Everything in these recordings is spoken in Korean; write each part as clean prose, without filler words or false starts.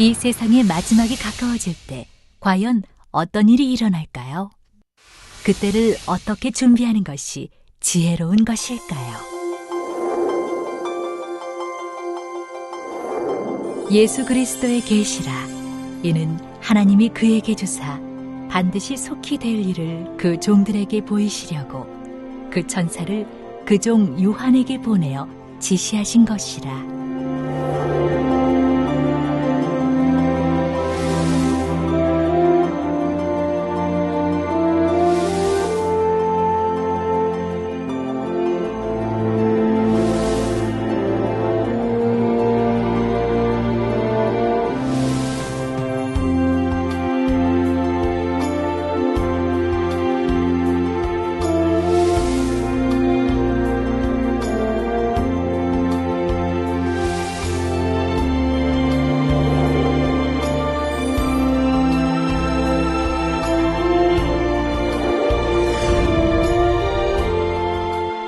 이 세상의 마지막이 가까워질 때 과연 어떤 일이 일어날까요? 그때를 어떻게 준비하는 것이 지혜로운 것일까요? 예수 그리스도의 계시라. 이는 하나님이 그에게 주사 반드시 속히 될 일을 그 종들에게 보이시려고 그 천사를 그 종 요한에게 보내어 지시하신 것이라.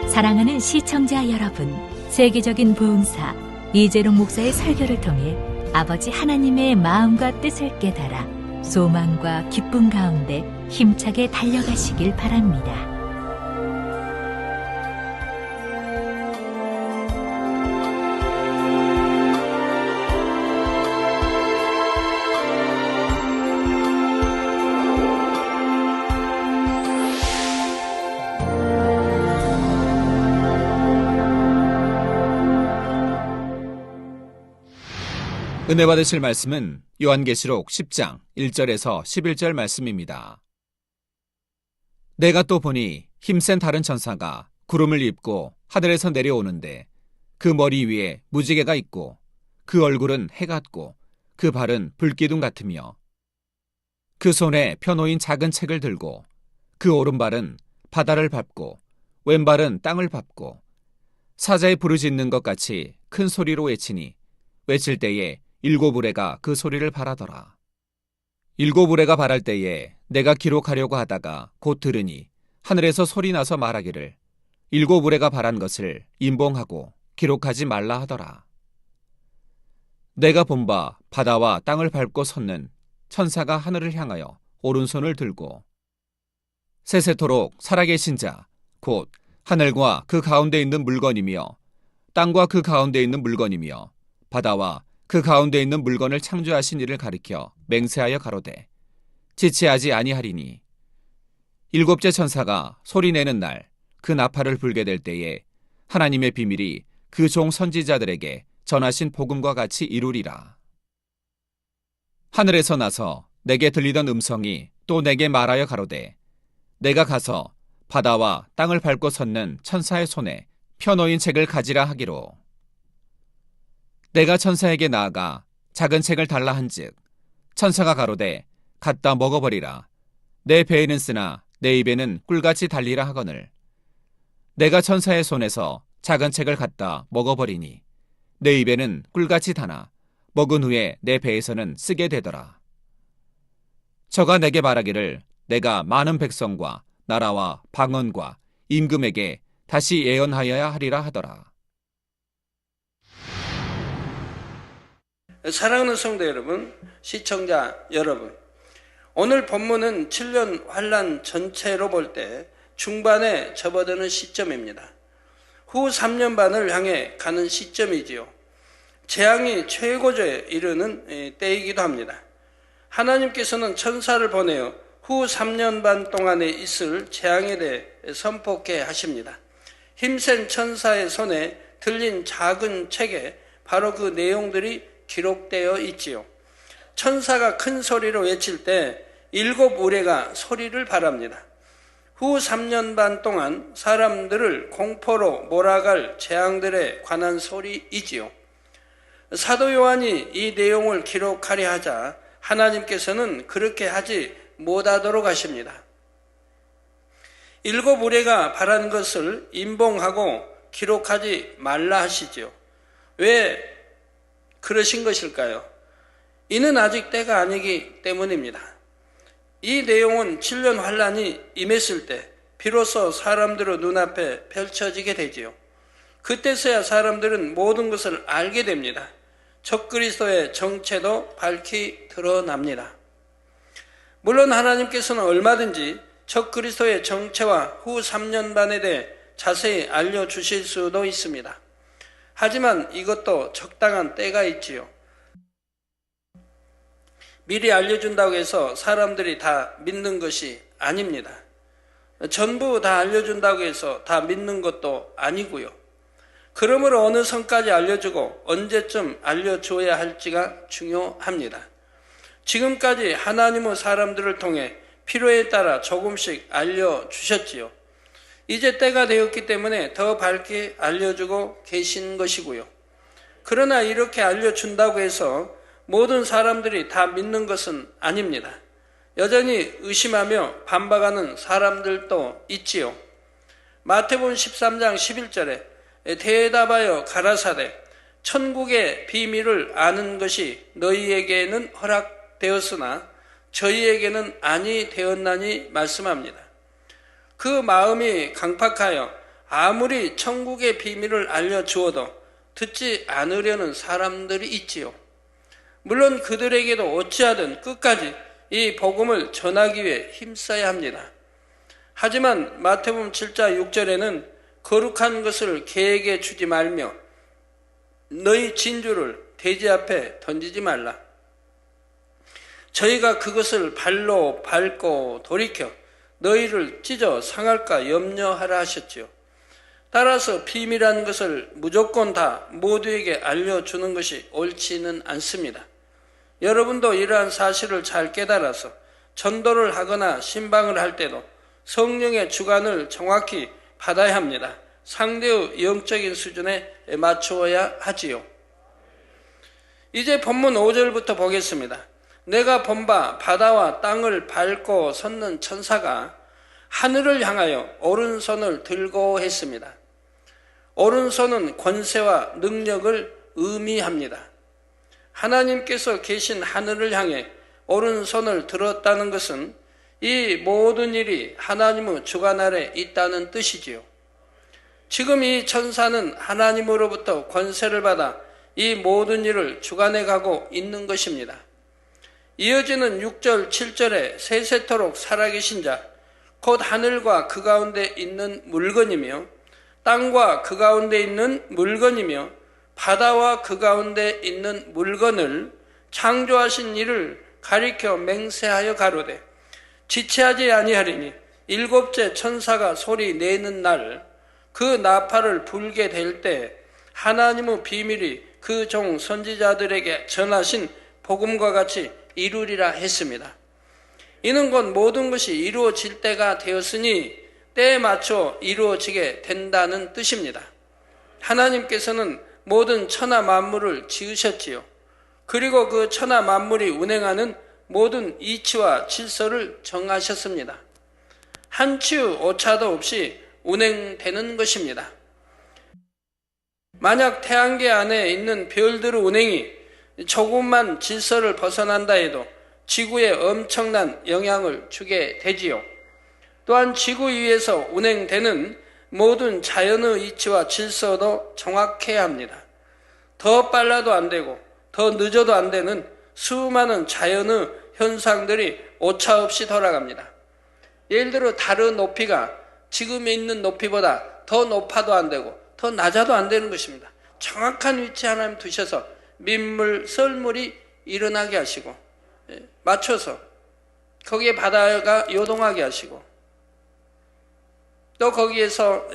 사랑하는 시청자 여러분, 세계적인 부흥사 이재롱 목사의 설교를 통해 아버지 하나님의 마음과 뜻을 깨달아 소망과 기쁨 가운데 힘차게 달려가시길 바랍니다. 은혜 받으실 말씀은 요한계시록 10장 1절에서 11절 말씀입니다. 내가 또 보니 힘센 다른 천사가 구름을 입고 하늘에서 내려오는데 그 머리 위에 무지개가 있고 그 얼굴은 해 같고 그 발은 불기둥 같으며 그 손에 펴놓인 작은 책을 들고 그 오른발은 바다를 밟고 왼발은 땅을 밟고 사자의 부르짖는 것 같이 큰 소리로 외치니 외칠 때에 일곱 우레가 그 소리를 발하더라. 일곱 우레가 발할 때에 내가 기록하려고 하다가 곧 들으니 하늘에서 소리 나서 말하기를 일곱 우레가 발한 것을 임봉하고 기록하지 말라 하더라. 내가 본 바 바다와 땅을 밟고 섰는 천사가 하늘을 향하여 오른손을 들고 세세토록 살아계신 자 곧 하늘과 그 가운데 있는 물건이며 땅과 그 가운데 있는 물건이며 바다와 그 가운데 있는 물건을 창조하신 이를 가리켜 맹세하여 가로되 지체하지 아니하리니 일곱째 천사가 소리내는 날 그 나팔을 불게 될 때에 하나님의 비밀이 그 종 선지자들에게 전하신 복음과 같이 이루리라. 하늘에서 나서 내게 들리던 음성이 또 내게 말하여 가로되 내가 가서 바다와 땅을 밟고 섰는 천사의 손에 펴놓인 책을 가지라 하기로 내가 천사에게 나아가 작은 책을 달라 한즉 천사가 가로되 갖다 먹어버리라. 내 배에는 쓰나 내 입에는 꿀같이 달리라 하거늘 내가 천사의 손에서 작은 책을 갖다 먹어버리니 내 입에는 꿀같이 다나 먹은 후에 내 배에서는 쓰게 되더라. 저가 내게 말하기를 내가 많은 백성과 나라와 방언과 임금에게 다시 예언하여야 하리라 하더라. 사랑하는 성도 여러분, 시청자 여러분, 오늘 본문은 7년 환란 전체로 볼 때 중반에 접어드는 시점입니다. 후 3년 반을 향해 가는 시점이지요. 재앙이 최고조에 이르는 때이기도 합니다. 하나님께서는 천사를 보내어 후 3년 반 동안에 있을 재앙에 대해 선포케 하십니다. 힘센 천사의 손에 들린 작은 책에 바로 그 내용들이 기록되어 있지요. 천사가 큰 소리로 외칠 때 일곱 우레가 소리를 발합니다. 후 3년 반 동안 사람들을 공포로 몰아갈 재앙들에 관한 소리이지요. 사도 요한이 이 내용을 기록하려 하자 하나님께서는 그렇게 하지 못하도록 하십니다. 일곱 우레가 발한 것을 임봉하고 기록하지 말라 하시지요. 왜 그러신 것일까요? 이는 아직 때가 아니기 때문입니다. 이 내용은 7년 환란이 임했을 때 비로소 사람들의 눈앞에 펼쳐지게 되지요. 그때서야 사람들은 모든 것을 알게 됩니다. 적그리스도의 정체도 밝히 드러납니다. 물론 하나님께서는 얼마든지 적그리스도의 정체와 후 3년 반에 대해 자세히 알려주실 수도 있습니다. 하지만 이것도 적당한 때가 있지요. 미리 알려준다고 해서 사람들이 다 믿는 것이 아닙니다. 전부 다 알려준다고 해서 다 믿는 것도 아니고요. 그러므로 어느 선까지 알려주고 언제쯤 알려줘야 할지가 중요합니다. 지금까지 하나님의 사람들을 통해 필요에 따라 조금씩 알려주셨지요. 이제 때가 되었기 때문에 더 밝게 알려주고 계신 것이고요. 그러나 이렇게 알려준다고 해서 모든 사람들이 다 믿는 것은 아닙니다. 여전히 의심하며 반박하는 사람들도 있지요. 마태복음 13장 11절에 대답하여 가라사대 천국의 비밀을 아는 것이 너희에게는 허락되었으나 저희에게는 아니 되었나니 말씀합니다. 그 마음이 강팍하여 아무리 천국의 비밀을 알려주어도 듣지 않으려는 사람들이 있지요. 물론 그들에게도 어찌하든 끝까지 이 복음을 전하기 위해 힘써야 합니다. 하지만 마태복음 7장 6절에는 거룩한 것을 개에게 주지 말며 너희 진주를 돼지 앞에 던지지 말라. 저희가 그것을 발로 밟고 돌이켜 너희를 찢어 상할까 염려하라 하셨지요. 따라서 비밀한 것을 무조건 다 모두에게 알려주는 것이 옳지는 않습니다. 여러분도 이러한 사실을 잘 깨달아서 전도를 하거나 신방을 할 때도 성령의 주관을 정확히 받아야 합니다. 상대의 영적인 수준에 맞추어야 하지요. 이제 본문 5절부터 보겠습니다. 내가 본 바 바다와 땅을 밟고 섰는 천사가 하늘을 향하여 오른손을 들고 했습니다. 오른손은 권세와 능력을 의미합니다. 하나님께서 계신 하늘을 향해 오른손을 들었다는 것은 이 모든 일이 하나님의 주관 아래 있다는 뜻이지요. 지금 이 천사는 하나님으로부터 권세를 받아 이 모든 일을 주관해 가고 있는 것입니다. 이어지는 6절, 7절에 세세토록 살아계신 자, 곧 하늘과 그 가운데 있는 물건이며 땅과 그 가운데 있는 물건이며 바다와 그 가운데 있는 물건을 창조하신 이를 가리켜 맹세하여 가로되 지체하지 아니하리니 일곱째 천사가 소리 내는 날 그 나팔을 불게 될 때 하나님의 비밀이 그 종 선지자들에게 전하신 복음과 같이 이루리라 했습니다. 이는 곧 모든 것이 이루어질 때가 되었으니 때에 맞춰 이루어지게 된다는 뜻입니다. 하나님께서는 모든 천하 만물을 지으셨지요. 그리고 그 천하 만물이 운행하는 모든 이치와 질서를 정하셨습니다. 한치의 오차도 없이 운행되는 것입니다. 만약 태양계 안에 있는 별들의 운행이 조금만 질서를 벗어난다 해도 지구에 엄청난 영향을 주게 되지요. 또한 지구 위에서 운행되는 모든 자연의 이치와 질서도 정확해야 합니다. 더 빨라도 안 되고 더 늦어도 안 되는 수많은 자연의 현상들이 오차없이 돌아갑니다. 예를 들어 달의 높이가 지금에 있는 높이보다 더 높아도 안 되고 더 낮아도 안 되는 것입니다. 정확한 위치에 하나님 두셔서 민물, 썰물이 일어나게 하시고 맞춰서 거기에 바다가 요동하게 하시고 또 거기에서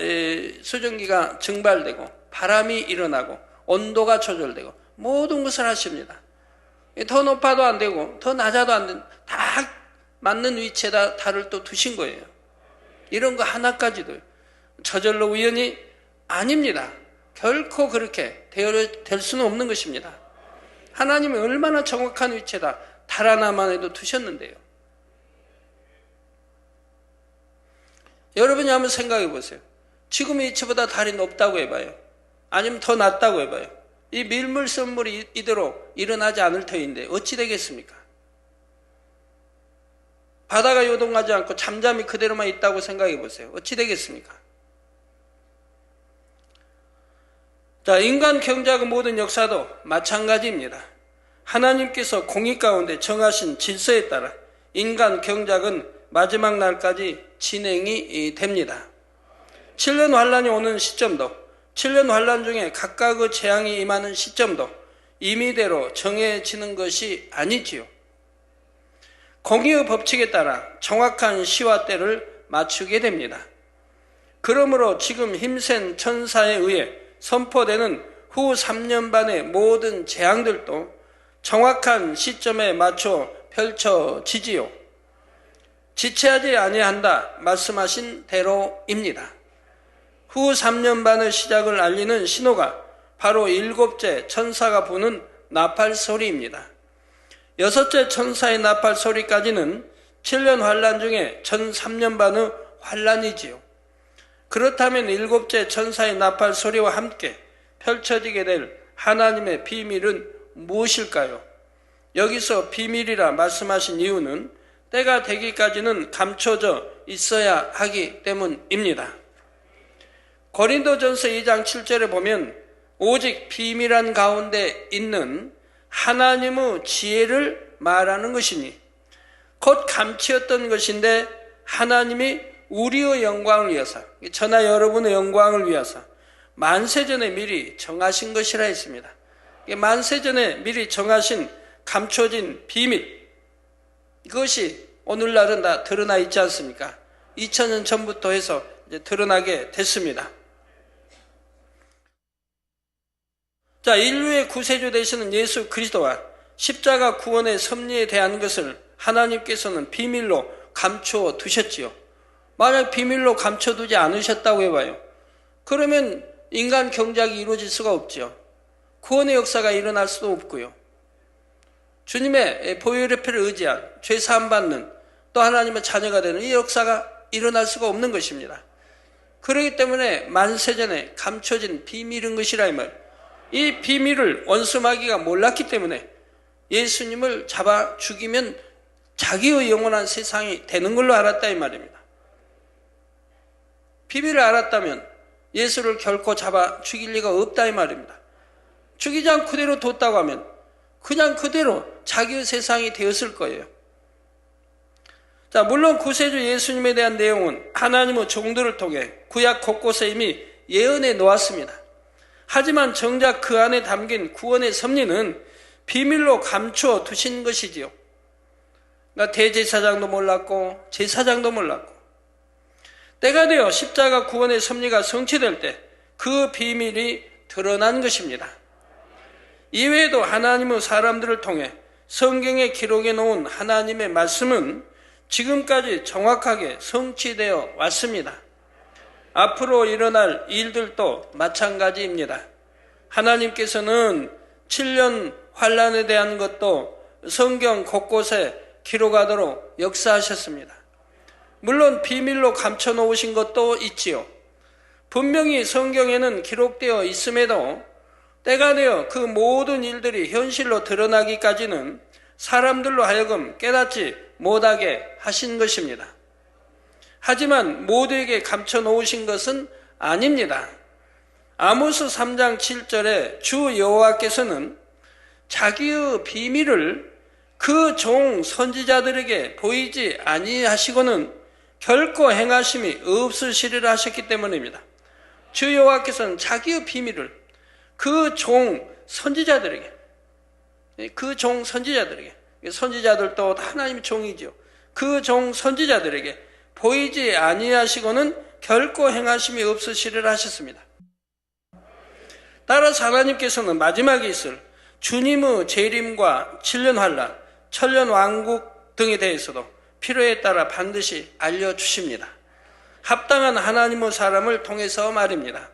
수증기가 증발되고 바람이 일어나고 온도가 조절되고 모든 것을 하십니다. 더 높아도 안 되고 더 낮아도 안 되는 다 맞는 위치에다 달을 또 두신 거예요. 이런 거 하나까지도 저절로 우연이 아닙니다. 결코 그렇게 될 수는 없는 것입니다. 하나님이 얼마나 정확한 위치에다 달 하나만 해도 두셨는데요. 여러분이 한번 생각해 보세요. 지금의 위치보다 달이 높다고 해봐요. 아니면 더 낮다고 해봐요. 이 밀물 썰물이 이대로 일어나지 않을 터인데 어찌 되겠습니까? 바다가 요동하지 않고 잠잠히 그대로만 있다고 생각해 보세요. 어찌 되겠습니까? 자, 인간 경제학의 모든 역사도 마찬가지입니다. 하나님께서 공의 가운데 정하신 질서에 따라 인간 경작은 마지막 날까지 진행이 됩니다. 7년 환란이 오는 시점도, 7년 환란 중에 각각의 재앙이 임하는 시점도 임의대로 정해지는 것이 아니지요. 공의의 법칙에 따라 정확한 시와 때를 맞추게 됩니다. 그러므로 지금 힘센 천사에 의해 선포되는 후 3년 반의 모든 재앙들도 정확한 시점에 맞춰 펼쳐지지요. 지체하지 아니한다 말씀하신 대로입니다. 후 3년 반의 시작을 알리는 신호가 바로 7째 천사가 부는 나팔 소리입니다. 6째 천사의 나팔 소리까지는 7년 환란 중에 전 3년 반의 환란이지요. 그렇다면 7째 천사의 나팔 소리와 함께 펼쳐지게 될 하나님의 비밀은 무엇일까요? 여기서 비밀이라 말씀하신 이유는 때가 되기까지는 감춰져 있어야 하기 때문입니다. 고린도전서 2장 7절에 보면 오직 비밀한 가운데 있는 하나님의 지혜를 말하는 것이니 곧 감추었던 것인데 하나님이 우리의 영광을 위해서, 저나 여러분의 영광을 위해서 만세전에 미리 정하신 것이라 했습니다. 만세전에 미리 정하신 감춰진 비밀, 그것이 오늘날은 다 드러나 있지 않습니까? 2000년 전부터 해서 이제 드러나게 됐습니다. 자, 인류의 구세주 되시는 예수 그리스도와 십자가 구원의 섭리에 대한 것을 하나님께서는 비밀로 감춰 두셨지요. 만약 비밀로 감춰두지 않으셨다고 해봐요. 그러면 인간 경작이 이루어질 수가 없죠. 구원의 역사가 일어날 수도 없고요. 주님의 보혈의피를 의지한 죄 사함 받는 또 하나님의 자녀가 되는 이 역사가 일어날 수가 없는 것입니다. 그렇기 때문에 만세전에 감춰진 비밀인 것이라 이 말. 이 비밀을 원수 마귀가 몰랐기 때문에 예수님을 잡아 죽이면 자기의 영원한 세상이 되는 걸로 알았다 이 말입니다. 비밀을 알았다면 예수를 결코 잡아 죽일 리가 없다 이 말입니다. 죽이지 않고 그대로 뒀다고 하면 그냥 그대로 자기의 세상이 되었을 거예요. 자, 물론 구세주 예수님에 대한 내용은 하나님의 종들을 통해 구약 곳곳에 이미 예언해 놓았습니다. 하지만 정작 그 안에 담긴 구원의 섭리는 비밀로 감추어 두신 것이지요. 그러니까 대제사장도 몰랐고 제사장도 몰랐고 때가 되어 십자가 구원의 섭리가 성취될 때 그 비밀이 드러난 것입니다. 이외에도 하나님의 사람들을 통해 성경에 기록해 놓은 하나님의 말씀은 지금까지 정확하게 성취되어 왔습니다. 앞으로 일어날 일들도 마찬가지입니다. 하나님께서는 7년 환란에 대한 것도 성경 곳곳에 기록하도록 역사하셨습니다. 물론 비밀로 감춰 놓으신 것도 있지요. 분명히 성경에는 기록되어 있음에도 때가 되어 그 모든 일들이 현실로 드러나기까지는 사람들로 하여금 깨닫지 못하게 하신 것입니다. 하지만 모두에게 감춰 놓으신 것은 아닙니다. 아모스 3장 7절에 주 여호와께서는 자기의 비밀을 그 종 선지자들에게 보이지 아니하시고는 결코 행하심이 없으시리라 하셨기 때문입니다. 주 여호와께서는 자기의 비밀을 그 종 선지자들에게, 선지자들도 하나님의 종이죠. 그 종 선지자들에게 보이지 아니하시고는 결코 행하심이 없으시리라 하셨습니다. 따라서 하나님께서는 마지막에 있을 주님의 재림과 7년 환란, 천년 왕국 등에 대해서도 필요에 따라 반드시 알려주십니다. 합당한 하나님의 사람을 통해서 말입니다.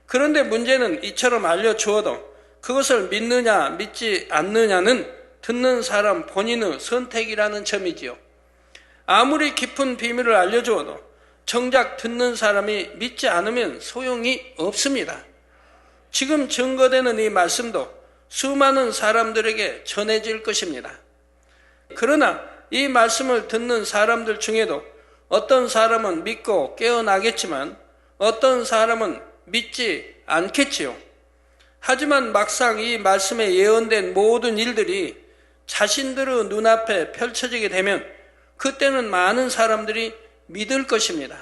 그런데 문제는 이처럼 알려주어도 그것을 믿느냐 믿지 않느냐는 듣는 사람 본인의 선택이라는 점이지요. 아무리 깊은 비밀을 알려주어도 정작 듣는 사람이 믿지 않으면 소용이 없습니다. 지금 증거되는 이 말씀도 수많은 사람들에게 전해질 것입니다. 그러나 이 말씀을 듣는 사람들 중에도 어떤 사람은 믿고 깨어나겠지만 어떤 사람은 믿지 않겠지요. 하지만 막상 이 말씀에 예언된 모든 일들이 자신들의 눈앞에 펼쳐지게 되면 그때는 많은 사람들이 믿을 것입니다.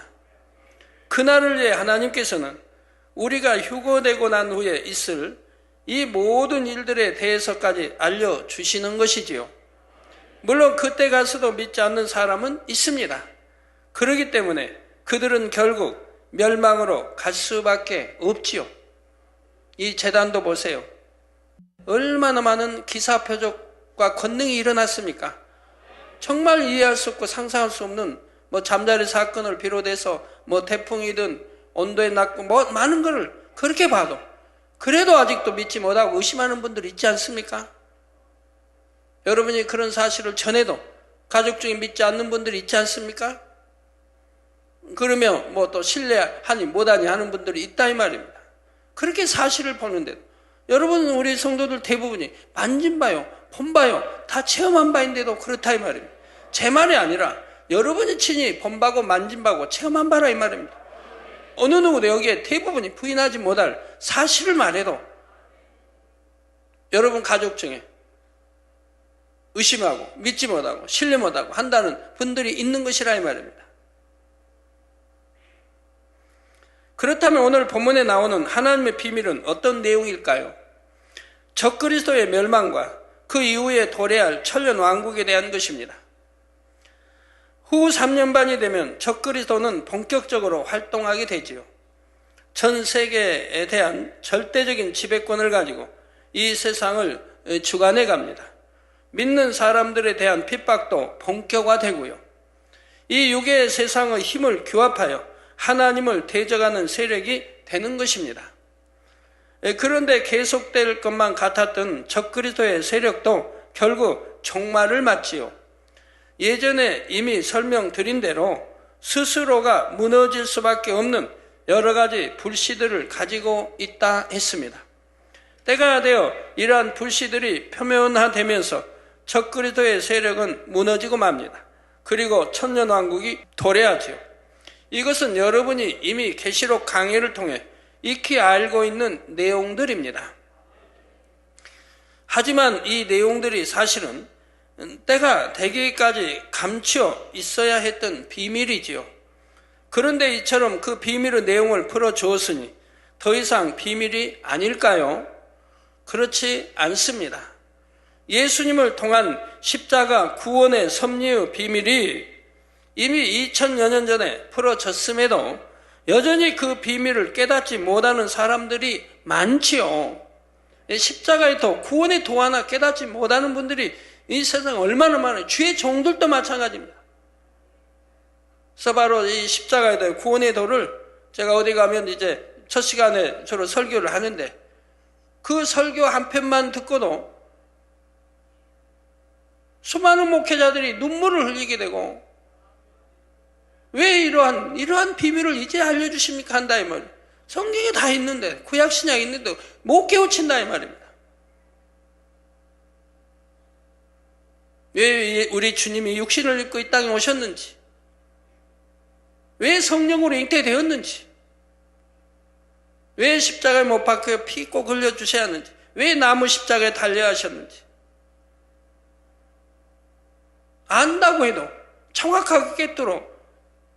그날을 위해 하나님께서는 우리가 휴거되고 난 후에 있을 이 모든 일들에 대해서까지 알려주시는 것이지요. 물론 그때 가서도 믿지 않는 사람은 있습니다. 그렇기 때문에 그들은 결국 멸망으로 갈 수밖에 없지요. 이 재단도 보세요. 얼마나 많은 기사표적과 권능이 일어났습니까? 정말 이해할 수 없고 상상할 수 없는 잠자리 사건을 비롯해서 태풍이든 온도에 낮고 많은 것을 그렇게 봐도 그래도 아직도 믿지 못하고 의심하는 분들이 있지 않습니까? 여러분이 그런 사실을 전해도 가족 중에 믿지 않는 분들이 있지 않습니까? 그러면 또 신뢰하니 못하니 하는 분들이 있다 이 말입니다. 그렇게 사실을 보는데도 여러분, 우리 성도들 대부분이 만진 바요, 본 바요, 다 체험한 바인데도 그렇다 이 말입니다. 제 말이 아니라 여러분이 친히 본 바고 만진 바고 체험한 바라 이 말입니다. 어느 누구도 여기에 대부분이 부인하지 못할 사실을 말해도 여러분 가족 중에 의심하고 믿지 못하고 신뢰 못하고 한다는 분들이 있는 것이라 이 말입니다. 그렇다면 오늘 본문에 나오는 하나님의 비밀은 어떤 내용일까요? 적그리스도의 멸망과 그 이후에 도래할 천년 왕국에 대한 것입니다. 후 3년 반이 되면 적그리스도는 본격적으로 활동하게 되지요. 전 세계에 대한 절대적인 지배권을 가지고 이 세상을 주관해 갑니다. 믿는 사람들에 대한 핍박도 본격화되고요. 이 육의 세상의 힘을 규합하여 하나님을 대적하는 세력이 되는 것입니다. 그런데 계속될 것만 같았던 적그리스도의 세력도 결국 종말을 맞지요. 예전에 이미 설명드린 대로 스스로가 무너질 수밖에 없는 여러 가지 불씨들을 가지고 있다 했습니다. 때가 되어 이러한 불씨들이 표면화되면서 적그리스도의 세력은 무너지고 맙니다. 그리고 천년왕국이 도래하지요. 이것은 여러분이 이미 계시록 강해를 통해 익히 알고 있는 내용들입니다. 하지만 이 내용들이 사실은 때가 되기까지 감추어 있어야 했던 비밀이지요. 그런데 이처럼 그 비밀의 내용을 풀어주었으니 더 이상 비밀이 아닐까요? 그렇지 않습니다. 예수님을 통한 십자가 구원의 섭리의 비밀이 이미 2000여 년 전에 풀어졌음에도 여전히 그 비밀을 깨닫지 못하는 사람들이 많지요. 십자가의 도, 구원의 도 하나 깨닫지 못하는 분들이 이 세상에 얼마나 많아요. 주의 종들도 마찬가지입니다. 그래서 바로 이 십자가의 도, 구원의 도를 제가 어디 가면 이제 첫 시간에 주로 설교를 하는데 그 설교 한 편만 듣고도 수많은 목회자들이 눈물을 흘리게 되고 왜 이러한 비밀을 이제 알려주십니까? 한다 이 말이에요. 성경에 다 있는데 구약 신약에 있는데 못 깨우친다 이 말입니다. 왜 우리 주님이 육신을 입고 이 땅에 오셨는지, 왜 성령으로 잉태되었는지, 왜 십자가에 못 박혀 피 꼭 흘려주셔야 하는지, 왜 나무 십자가에 달려야 하셨는지 안다고 해도 정확하게 꿰뚫어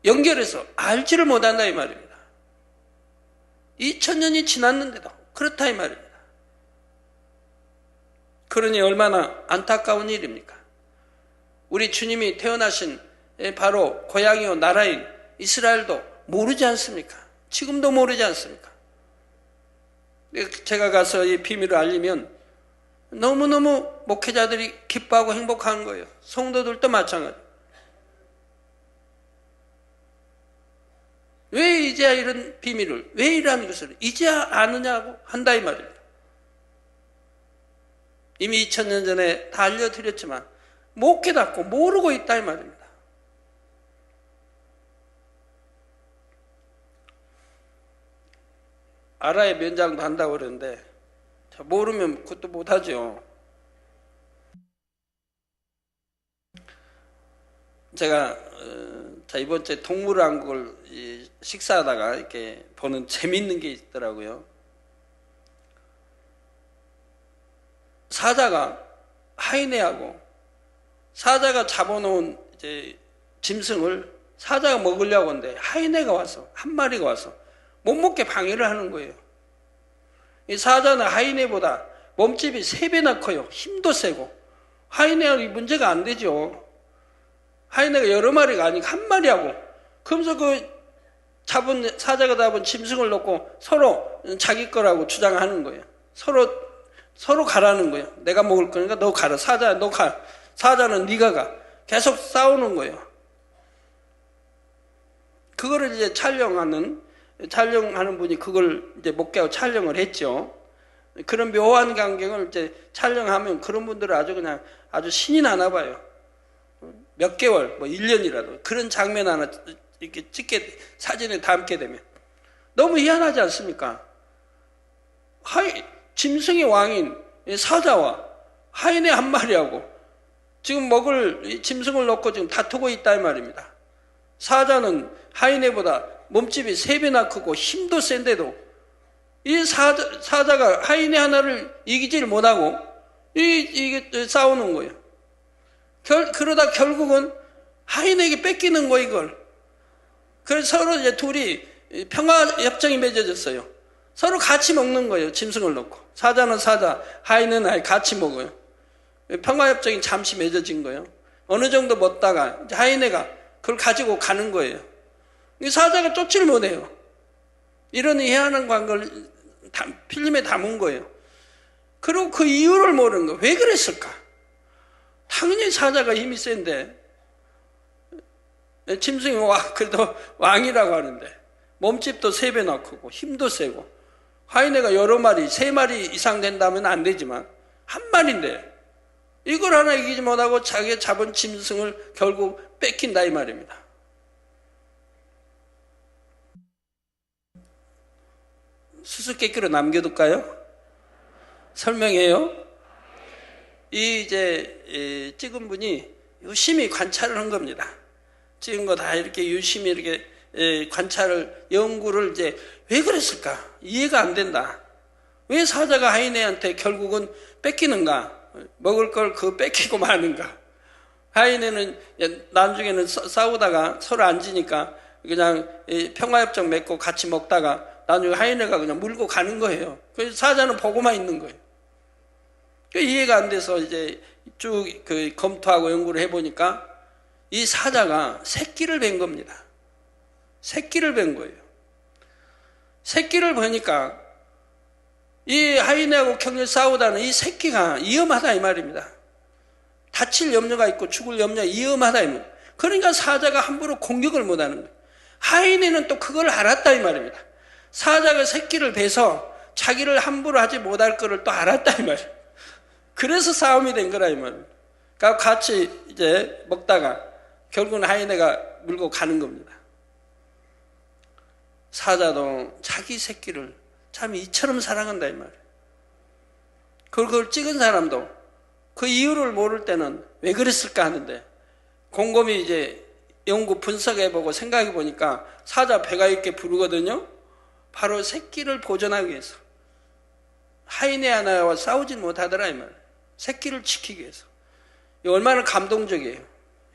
연결해서 알지를 못한다 이 말입니다. 2000년이 지났는데도 그렇다 이 말입니다. 그러니 얼마나 안타까운 일입니까? 우리 주님이 태어나신 바로 고향이요 나라인 이스라엘도 모르지 않습니까? 지금도 모르지 않습니까? 제가 가서 이 비밀을 알리면 너무너무 목회자들이 기뻐하고 행복한 거예요. 성도들도 마찬가지. 왜 이제야 이런 비밀을, 왜 이러한 것을 이제야 아느냐고 한다 이 말입니다. 이미 2000년 전에 다 알려드렸지만 못 깨닫고 모르고 있다 이 말입니다. 알아야 면장도 한다고 그러는데 모르면 그것도 못하죠. 제가 이번 주에 동물왕국을 식사하다가 이렇게 보는 재밌는 게 있더라고요. 사자가 하이네하고 사자가 잡아놓은 이제 짐승을 사자가 먹으려고 하는데 하이네가 와서 한 마리가 와서 못 먹게 방해를 하는 거예요. 이 사자는 하이네보다 몸집이 3배나 커요. 힘도 세고. 하이네는 문제가 안 되죠. 하이네가 여러 마리가 아니고 한 마리하고. 그러면서 사자가 잡은 짐승을 놓고 서로 자기 거라고 주장하는 거예요. 서로 가라는 거예요. 내가 먹을 거니까 너 가라. 사자, 너 가. 사자는 네가 가. 계속 싸우는 거예요. 그거를 이제 촬영하는 분이 그걸 이제 목격하고 촬영을 했죠. 그런 묘한 광경을 이제 촬영하면 그런 분들은 아주 신이 나나 봐요. 몇 개월, 1년이라도 그런 장면 하나 이렇게 사진에 담게 되면 너무 희한하지 않습니까? 짐승의 왕인 사자와 하이네 한 마리하고 지금 먹을 짐승을 놓고 지금 다투고 있다 이 말입니다. 사자는 하이네보다 몸집이 3배나 크고 힘도 센데도 이 사자가 하이네 하나를 이기질 못하고 이게 싸우는 거예요. 그러다 결국은 하이네에게 뺏기는 거 이걸. 그래서 서로 이제 둘이 평화협정이 맺어졌어요. 서로 같이 먹는 거예요. 짐승을 놓고. 사자는 사자, 하이네는 하이 같이 먹어요. 평화협정이 잠시 맺어진 거예요. 어느 정도 먹다가 하이네가 그걸 가지고 가는 거예요. 사자가 쫓지를 못해요. 이런 희한한 광경을 필름에 담은 거예요. 그리고 그 이유를 모르는 거예요. 왜 그랬을까? 당연히 사자가 힘이 센데 짐승이 그래도 왕이라고 하는데 몸집도 3배나 크고 힘도 세고 하이네가 여러 마리, 3마리 이상 된다면 안 되지만 한 마리인데 이걸 하나 이기지 못하고 자기가 잡은 짐승을 결국 뺏긴다 이 말입니다. 수수께끼로 남겨둘까요? 설명해요. 이제 찍은 분이 유심히 관찰을 한 겁니다. 찍은 거 다 이렇게 유심히 이렇게 연구를 이제 왜 그랬을까? 이해가 안 된다. 왜 사자가 하이네한테 결국은 뺏기는가? 먹을 걸 뺏기고 마는가? 하이네는 나중에는 싸우다가 서로 앉으니까 그냥 평화협정 맺고 같이 먹다가 나중에 하이네가 그냥 물고 가는 거예요. 그래서 사자는 보고만 있는 거예요. 이해가 안 돼서 이제 쭉 검토하고 연구를 해보니까 이 사자가 새끼를 뵌 겁니다. 새끼를 뵌 거예요. 새끼를 보니까 이 하이네하고 경력 싸우다는 이 새끼가 위험하다 이 말입니다. 다칠 염려가 있고 죽을 염려가 위험하다 이 말입니다. 그러니까 사자가 함부로 공격을 못하는 거예요. 하이네는 또 그걸 알았다 이 말입니다. 사자가 새끼를 베서 자기를 함부로 하지 못할 거를 또 알았다 이 말이에요. 그래서 싸움이 된 거라 이 말입니다. 그러니까 같이 이제 먹다가 결국은 하이네가 물고 가는 겁니다. 사자도 자기 새끼를 참 이처럼 사랑한다 이 말이에요. 그걸 찍은 사람도 그 이유를 모를 때는 왜 그랬을까 하는데 곰곰이 이제 연구 분석해보고 생각해보니까 사자 배가 이렇게 부르거든요. 바로 새끼를 보존하기 위해서. 하이네 하나와 싸우지 못하더라 이 말이에요. 새끼를 지키기 위해서. 얼마나 감동적이에요.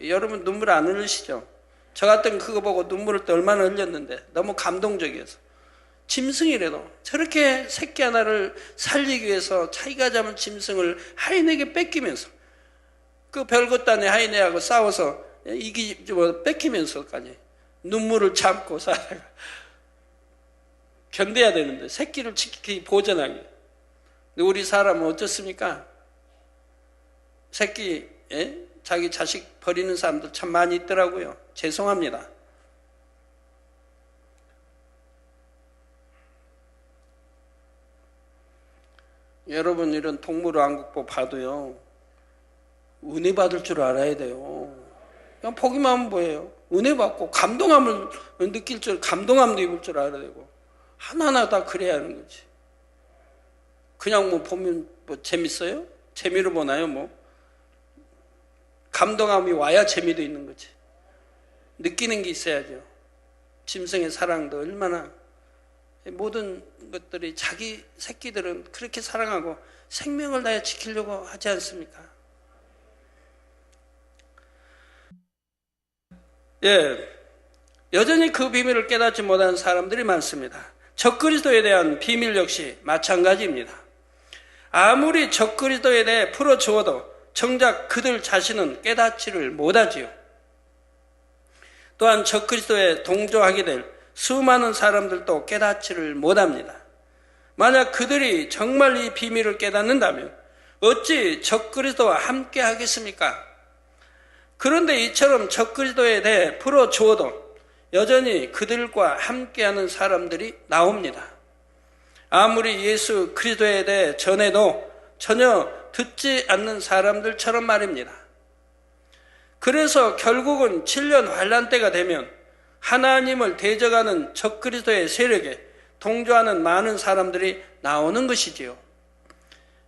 여러분 눈물 안 흘리시죠? 저 같은 그거 보고 눈물을 또 얼마나 흘렸는데 너무 감동적이어서. 짐승이라도 저렇게 새끼 하나를 살리기 위해서 자기가 잡은 짐승을 하이네에게 뺏기면서 그 별것도 아닌 하이네하고 싸워서 뺏기면서까지 눈물을 참고 살아가 견뎌야 되는데 새끼를 지키기 보존하기. 근데 우리 사람은 어떻습니까? 새끼 자기 자식 버리는 사람들 참 많이 있더라고요. 죄송합니다. 여러분 이런 동물왕국보 봐도요. 은혜 받을 줄 알아야 돼요. 그냥 보기만 하면 뭐예요? 은혜 받고 감동함을 느낄 줄, 감동함도 입을 줄 알아야 되고 하나하나 다 그래야 하는 거지. 그냥 보면 재밌어요? 재미로 보나요? 감동함이 와야 재미도 있는 거지. 느끼는 게 있어야죠. 짐승의 사랑도 얼마나 모든 것들이 자기 새끼들은 그렇게 사랑하고 생명을 다해 지키려고 하지 않습니까? 예, 여전히 그 비밀을 깨닫지 못하는 사람들이 많습니다. 적그리스도에 대한 비밀 역시 마찬가지입니다. 아무리 적그리스도에 대해 풀어주어도 정작 그들 자신은 깨닫지를 못하지요. 또한 적그리스도에 동조하게 될 수많은 사람들도 깨닫지를 못합니다. 만약 그들이 정말 이 비밀을 깨닫는다면 어찌 적그리스도와 함께 하겠습니까? 그런데 이처럼 적그리스도에 대해 풀어주어도 여전히 그들과 함께하는 사람들이 나옵니다. 아무리 예수 그리스도에 대해 전해도 전혀 듣지 않는 사람들처럼 말입니다. 그래서 결국은 7년 환란 때가 되면 하나님을 대적하는 적그리스도의 세력에 동조하는 많은 사람들이 나오는 것이지요.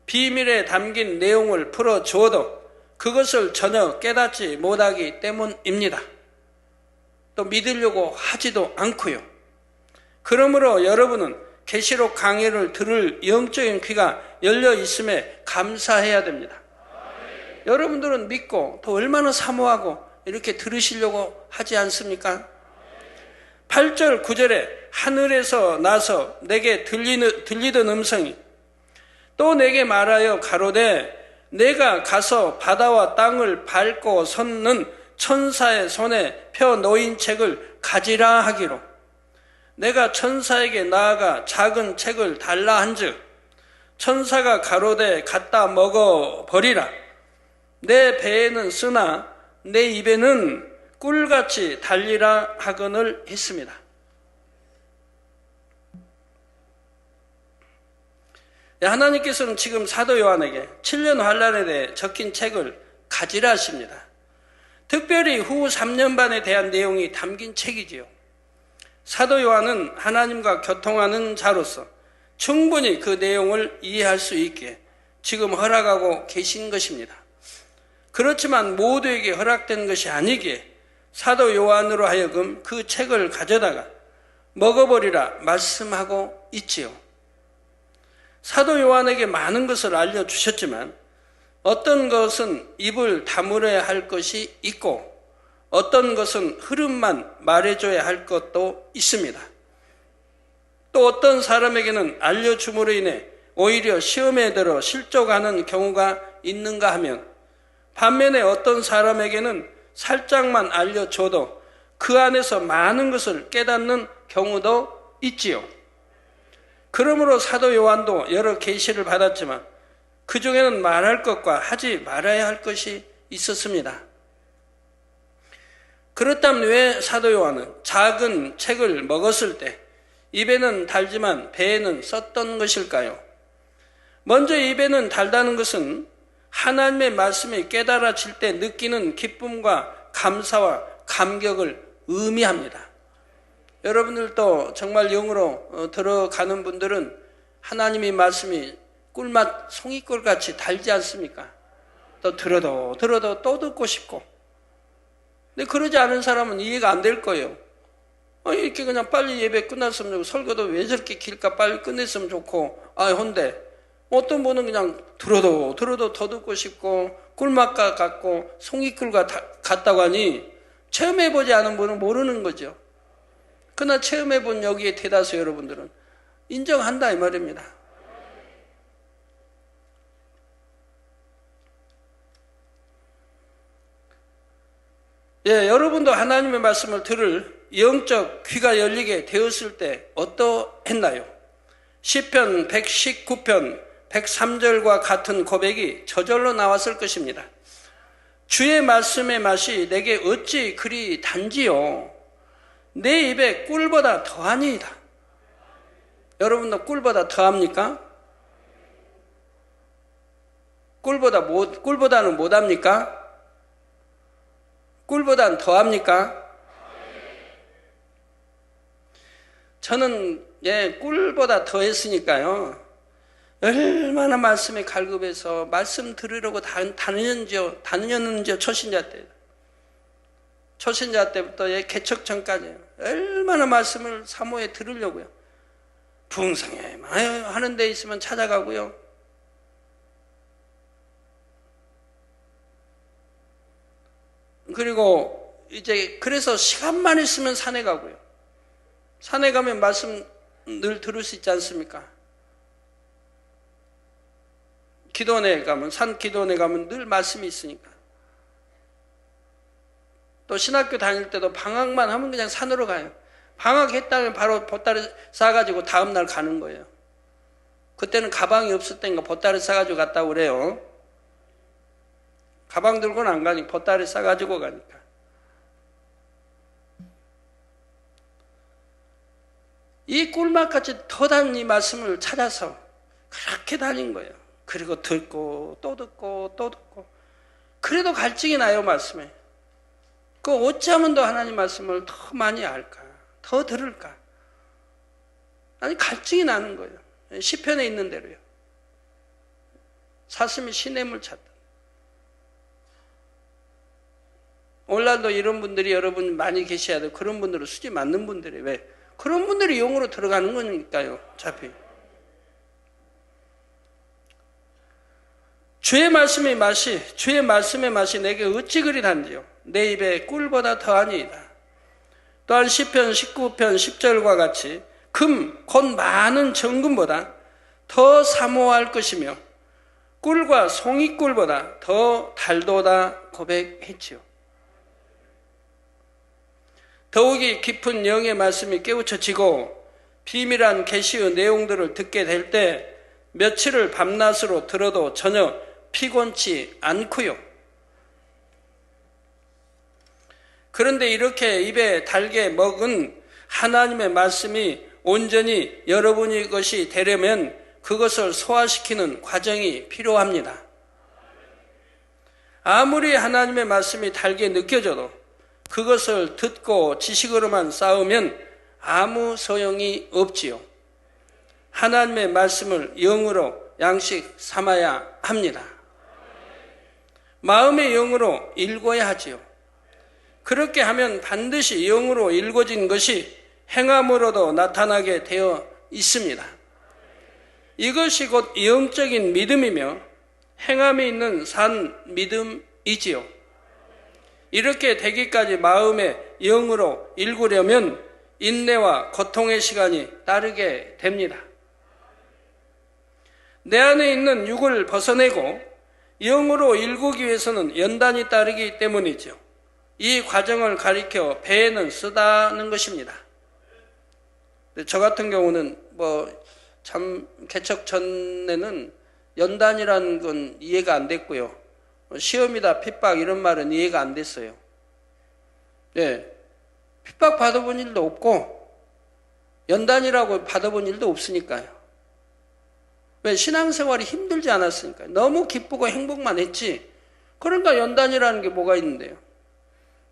비밀에 담긴 내용을 풀어주어도 그것을 전혀 깨닫지 못하기 때문입니다. 또 믿으려고 하지도 않고요. 그러므로 여러분은 계시록 강의를 들을 영적인 귀가 열려 있음에 감사해야 됩니다. 여러분들은 믿고 또 얼마나 사모하고 이렇게 들으시려고 하지 않습니까? 8절 9절에 하늘에서 나서 내게 들리던 음성이 또 내게 말하여 가로되 내가 가서 바다와 땅을 밟고 섰는 천사의 손에 펴 놓인 책을 가지라 하기로 내가 천사에게 나아가 작은 책을 달라 한즉 천사가 가로되 갖다 먹어버리라 내 배에는 쓰나 내 입에는 꿀같이 달리라 하거늘 했습니다. 하나님께서는 지금 사도 요한에게 7년 환란에 대해 적힌 책을 가지라 하십니다. 특별히 후 3년 반에 대한 내용이 담긴 책이지요. 사도 요한은 하나님과 교통하는 자로서 충분히 그 내용을 이해할 수 있게 지금 허락하고 계신 것입니다. 그렇지만 모두에게 허락된 것이 아니기에 사도 요한으로 하여금 그 책을 가져다가 먹어버리라 말씀하고 있지요. 사도 요한에게 많은 것을 알려주셨지만 어떤 것은 입을 다물어야 할 것이 있고 어떤 것은 흐름만 말해줘야 할 것도 있습니다. 또 어떤 사람에게는 알려줌으로 인해 오히려 시험에 들어 실족하는 경우가 있는가 하면 반면에 어떤 사람에게는 살짝만 알려줘도 그 안에서 많은 것을 깨닫는 경우도 있지요. 그러므로 사도 요한도 여러 계시를 받았지만 그 중에는 말할 것과 하지 말아야 할 것이 있었습니다. 그렇다면 왜 사도 요한은 작은 책을 먹었을 때 입에는 달지만 배에는 썼던 것일까요? 먼저 입에는 달다는 것은 하나님의 말씀이 깨달아질 때 느끼는 기쁨과 감사와 감격을 의미합니다. 여러분들도 정말 영으로 들어가는 분들은 하나님의 말씀이 꿀맛 송이꿀같이 달지 않습니까? 또 들어도 또 듣고 싶고. 근데 그러지 않은 사람은 이해가 안 될 거예요. 이렇게 그냥 빨리 예배 끝났으면 좋고 설교도 왜 저렇게 길까 빨리 끝냈으면 좋고 혼데 어떤 분은 그냥 들어도 더 듣고 싶고 꿀맛과 같고 송이꿀과 같다고 하니 체험해보지 않은 분은 모르는 거죠. 그러나 체험해본 여기에 대다수 여러분들은 인정한다 이 말입니다. 여러분도 하나님의 말씀을 들을 영적 귀가 열리게 되었을 때 어떠했나요? 시편 119편 103절과 같은 고백이 저절로 나왔을 것입니다. 주의 말씀의 맛이 내게 어찌 그리 단지요 내 입에 꿀보다 더하니이다. 여러분도 꿀보다 더합니까? 꿀보다는 못합니까? 꿀보다는 더합니까? 저는 꿀보다 더했으니까요. 얼마나 말씀에 갈급해서 말씀 들으려고 다녔는지요 초신자 때. 초신자 때부터 개척 전까지 얼마나 말씀을 사모해 들으려고요. 부흥성에 하는 데 있으면 찾아가고요. 그리고 이제 그래서 시간만 있으면 산에 가고요. 산에 가면 말씀 늘 들을 수 있지 않습니까? 기도원에 가면, 산 기도원에 가면 늘 말씀이 있으니까. 또 신학교 다닐 때도 방학만 하면 그냥 산으로 가요. 방학했다면 바로 보따리 싸가지고 다음날 가는 거예요. 그때는 가방이 없을 때니까 보따리 싸가지고 갔다고 그래요. 가방 들고는 안 가니까 보따리 싸가지고 가니까. 이 꿀맛같이 더 다른 이 말씀을 찾아서 그렇게 다닌 거예요. 그리고 듣고 또 듣고 또 듣고. 그래도 갈증이 나요, 말씀에. 그 어찌하면 더 하나님 말씀을 더 많이 알까? 더 들을까? 아니, 갈증이 나는 거예요. 시편에 있는 대로요. 사슴이 시냇물 찾다. 오늘날도 이런 분들이 여러분 많이 계셔야 돼요. 그런 분들은 수지 맞는 분들이. 왜? 그런 분들이 영으로 들어가는 거니까요. 어차피. 주의 말씀의 맛이 내게 어찌 그리 단지요. 내 입에 꿀보다 더하니이다. 또한 시편 19편 10절과 같이 금 곧 많은 정금보다 더 사모할 것이며 꿀과 송이꿀보다 더 달도다 고백했지요. 더욱이 깊은 영의 말씀이 깨우쳐지고 비밀한 계시의 내용들을 듣게 될 때 며칠을 밤낮으로 들어도 전혀 피곤치 않고요. 그런데 이렇게 입에 달게 먹은 하나님의 말씀이 온전히 여러분의 것이 되려면 그것을 소화시키는 과정이 필요합니다. 아무리 하나님의 말씀이 달게 느껴져도 그것을 듣고 지식으로만 싸우면 아무 소용이 없지요. 하나님의 말씀을 영으로 양식 삼아야 합니다. 마음의 영으로 읽어야 하지요. 그렇게 하면 반드시 영으로 읽어진 것이 행함으로도 나타나게 되어 있습니다. 이것이 곧 영적인 믿음이며 행함이 있는 산 믿음이지요. 이렇게 되기까지 마음의 영으로 읽으려면 인내와 고통의 시간이 따르게 됩니다. 내 안에 있는 육을 벗어내고 영으로 읽기 위해서는 연단이 따르기 때문이죠. 이 과정을 가리켜 배에는 쓰다는 것입니다. 저 같은 경우는 참 개척 전에는 연단이라는 건 이해가 안 됐고요. 시험이다, 핍박 이런 말은 이해가 안 됐어요. 네, 핍박 받아본 일도 없고 연단이라고 받아본 일도 없으니까요. 왜? 신앙생활이 힘들지 않았으니까요. 너무 기쁘고 행복만 했지. 그러니까 연단이라는 게 뭐가 있는데요.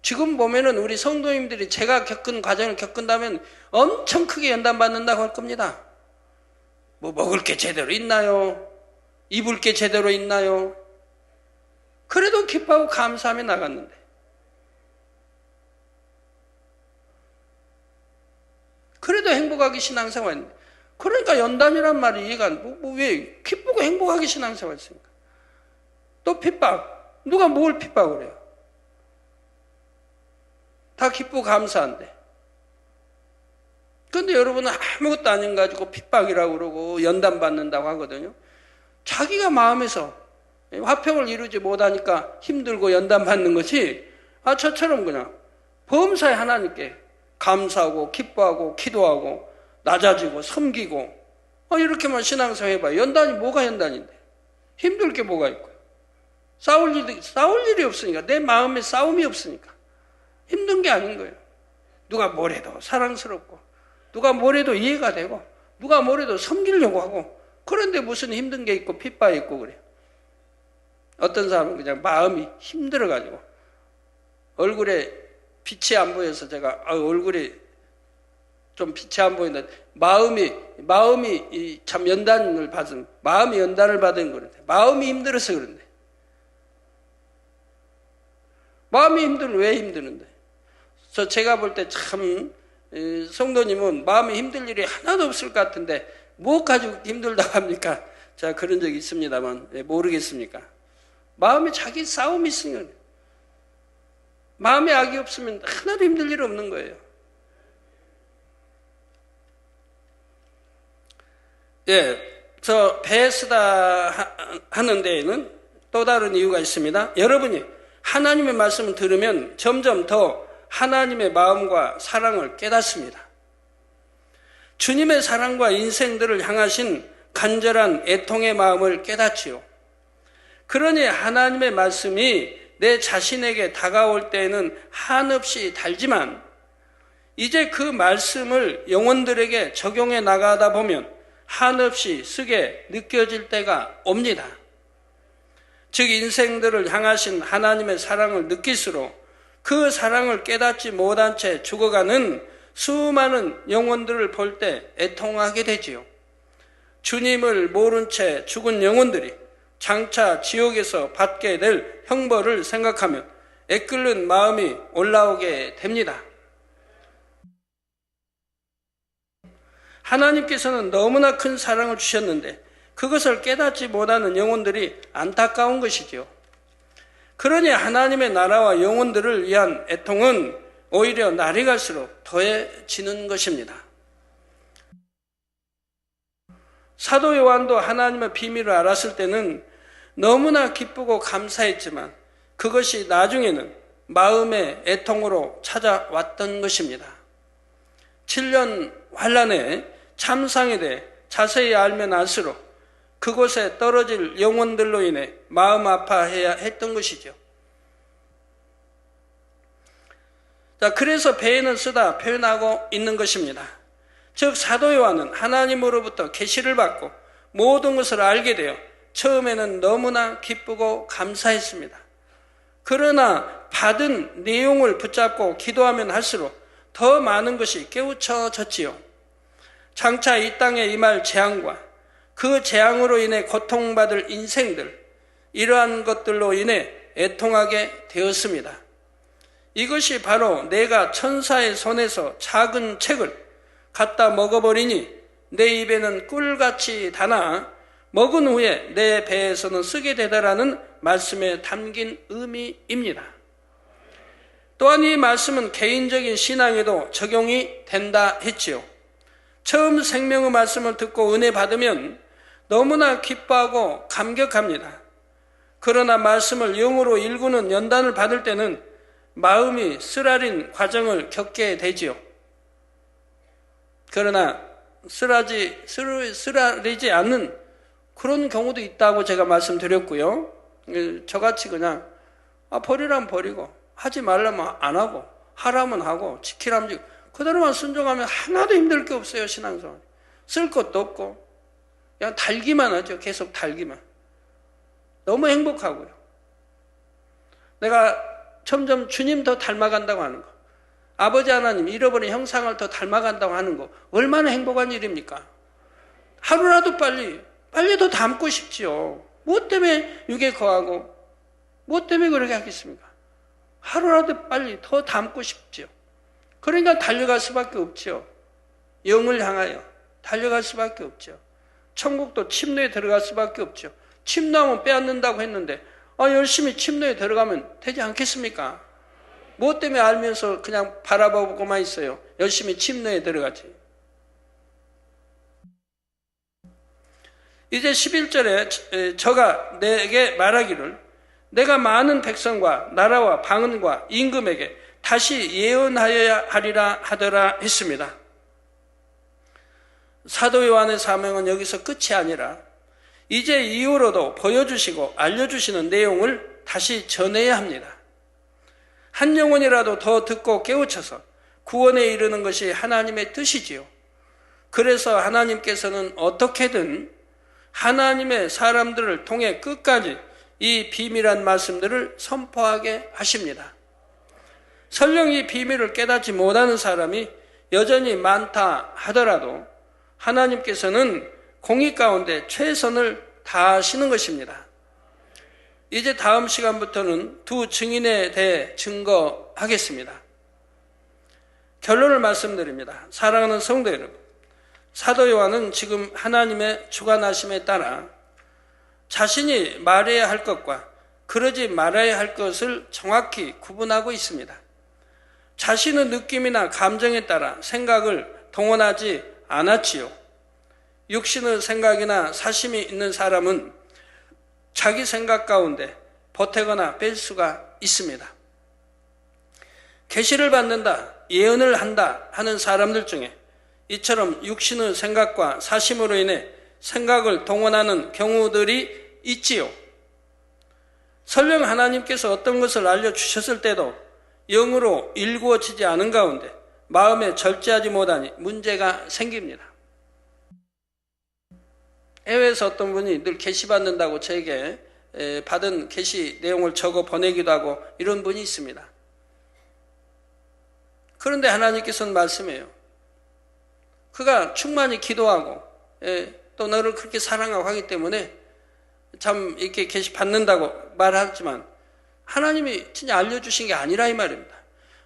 지금 보면은 우리 성도님들이 제가 겪은 과정을 겪은다면 엄청 크게 연단받는다고 할 겁니다. 뭐 먹을 게 제대로 있나요? 입을 게 제대로 있나요? 그래도 기뻐하고 감사하며 나갔는데. 그래도 행복하게 신앙생활했는데. 그러니까 연단이란 말이 이해가 안 돼. 왜 기쁘고 행복하게 신앙생활했습니까? 또 핍박. 누가 뭘 핍박을 해요? 다 기쁘고 감사한데. 그런데 여러분은 아무것도 아닌 가지고 핍박이라고 그러고 연단받는다고 하거든요. 자기가 마음에서 화평을 이루지 못하니까 힘들고 연단받는 것이 저처럼 그냥 범사에 하나님께 감사하고 기뻐하고 기도하고 낮아지고 섬기고 이렇게만 신앙생활 해봐요. 연단이 뭐가 연단인데? 힘들 게 뭐가 있고요. 싸울 일이 없으니까. 내 마음에 싸움이 없으니까. 힘든 게 아닌 거예요. 누가 뭐래도 사랑스럽고 누가 뭐래도 이해가 되고 누가 뭐래도 섬기려고 하고 그런데 무슨 힘든 게 있고 핍박이 있고 그래요. 어떤 사람은 그냥 마음이 힘들어가지고 얼굴에 빛이 안 보여서 제가 얼굴이 좀 빛이 안 보이는데 마음이 참 연단을 받은 마음이 연단을 받은 그런데 마음이 힘들어서 그런데 마음이 힘들면 왜 힘드는데? 제가 볼 때 참 성도님은 마음이 힘들 일이 하나도 없을 것 같은데 무엇 가지고 힘들다고 합니까? 제가 그런 적이 있습니다만 모르겠습니까? 마음에 자기 싸움이 있으니까 마음에 악이 없으면 하나도 힘들 일 없는 거예요. 저 베스다 하는 데에는 또 다른 이유가 있습니다. 여러분이 하나님의 말씀을 들으면 점점 더 하나님의 마음과 사랑을 깨닫습니다. 주님의 사랑과 인생들을 향하신 간절한 애통의 마음을 깨닫지요. 그러니 하나님의 말씀이 내 자신에게 다가올 때에는 한없이 달지만 이제 그 말씀을 영혼들에게 적용해 나가다 보면 한없이 쓰게 느껴질 때가 옵니다. 즉 인생들을 향하신 하나님의 사랑을 느낄수록 그 사랑을 깨닫지 못한 채 죽어가는 수많은 영혼들을 볼 때 애통하게 되지요. 주님을 모른 채 죽은 영혼들이 장차 지옥에서 받게 될 형벌을 생각하면 애끓는 마음이 올라오게 됩니다. 하나님께서는 너무나 큰 사랑을 주셨는데 그것을 깨닫지 못하는 영혼들이 안타까운 것이지요. 그러니 하나님의 나라와 영혼들을 위한 애통은 오히려 날이 갈수록 더해지는 것입니다. 사도 요한도 하나님의 비밀을 알았을 때는 너무나 기쁘고 감사했지만 그것이 나중에는 마음의 애통으로 찾아왔던 것입니다. 7년 환란의 참상에 대해 자세히 알면 알수록 그곳에 떨어질 영혼들로 인해 마음 아파해야 했던 것이죠. 자, 그래서 배에는 쓰다 표현하고 있는 것입니다. 즉 사도 요한은 하나님으로부터 계시를 받고 모든 것을 알게 되어 처음에는 너무나 기쁘고 감사했습니다. 그러나 받은 내용을 붙잡고 기도하면 할수록 더 많은 것이 깨우쳐졌지요. 장차 이 땅에 임할 재앙과 그 재앙으로 인해 고통받을 인생들, 이러한 것들로 인해 애통하게 되었습니다. 이것이 바로 내가 천사의 손에서 작은 책을 갖다 먹어버리니 내 입에는 꿀같이 달아 먹은 후에 내 배에서는 쓰게 되다라는 말씀에 담긴 의미입니다. 또한 이 말씀은 개인적인 신앙에도 적용이 된다 했지요. 처음 생명의 말씀을 듣고 은혜 받으면 너무나 기뻐하고 감격합니다. 그러나 말씀을 영으로 일구는 연단을 받을 때는 마음이 쓰라린 과정을 겪게 되지요. 그러나 쓰라리지 않는 그런 경우도 있다고 제가 말씀드렸고요. 저같이 그냥 버리라면 버리고 하지 말라면 안 하고 하라면 하고 지키라면 지키고 그대로만 순종하면 하나도 힘들 게 없어요. 신앙생활 쓸 것도 없고 그냥 달기만 하죠. 계속 달기만. 너무 행복하고요. 내가 점점 주님 더 닮아간다고 하는 거, 아버지 하나님 잃어버린 형상을 더 닮아간다고 하는 거 얼마나 행복한 일입니까? 하루라도 빨리 더 닮고 싶지요. 무엇 때문에 육에 거하고 무엇 때문에 그렇게 하겠습니까? 하루라도 빨리 더 닮고 싶지요. 그러니까 달려갈 수밖에 없지요. 영을 향하여 달려갈 수밖에 없죠. 천국도 침노에 들어갈 수밖에 없죠. 침노하면 빼앗는다고 했는데 열심히 침노에 들어가면 되지 않겠습니까? 무엇 때문에 알면서 그냥 바라보고만 있어요. 열심히 침노에 들어가지. 이제 11절에 저가 내게 말하기를 내가 많은 백성과 나라와 방언과 임금에게 다시 예언하여야 하리라 하더라 했습니다. 사도 요한의 사명은 여기서 끝이 아니라 이제 이후로도 보여주시고 알려주시는 내용을 다시 전해야 합니다. 한 영혼이라도 더 듣고 깨우쳐서 구원에 이르는 것이 하나님의 뜻이지요. 그래서 하나님께서는 어떻게든 하나님의 사람들을 통해 끝까지 이 비밀한 말씀들을 선포하게 하십니다. 설령 이 비밀을 깨닫지 못하는 사람이 여전히 많다 하더라도 하나님께서는 공의 가운데 최선을 다하시는 것입니다. 이제 다음 시간부터는 두 증인에 대해 증거하겠습니다. 결론을 말씀드립니다. 사랑하는 성도 여러분, 사도 요한은 지금 하나님의 주관하심에 따라 자신이 말해야 할 것과 그러지 말아야 할 것을 정확히 구분하고 있습니다. 자신의 느낌이나 감정에 따라 생각을 동원하지 않았지요. 육신의 생각이나 사심이 있는 사람은 자기 생각 가운데 보태거나 뺄 수가 있습니다. 계시를 받는다, 예언을 한다 하는 사람들 중에 이처럼 육신의 생각과 사심으로 인해 생각을 동원하는 경우들이 있지요. 설령 하나님께서 어떤 것을 알려주셨을 때도 영으로 일구어지지 않은 가운데 마음에 절제하지 못하니 문제가 생깁니다. 해외에서 어떤 분이 늘 계시 받는다고 저에게 받은 계시 내용을 적어 보내기도 하고 이런 분이 있습니다. 그런데 하나님께서는 말씀해요. 그가 충만히 기도하고 또 너를 그렇게 사랑하고 하기 때문에 참 이렇게 계시 받는다고 말하지만 하나님이 진짜 알려주신 게 아니라 이 말입니다.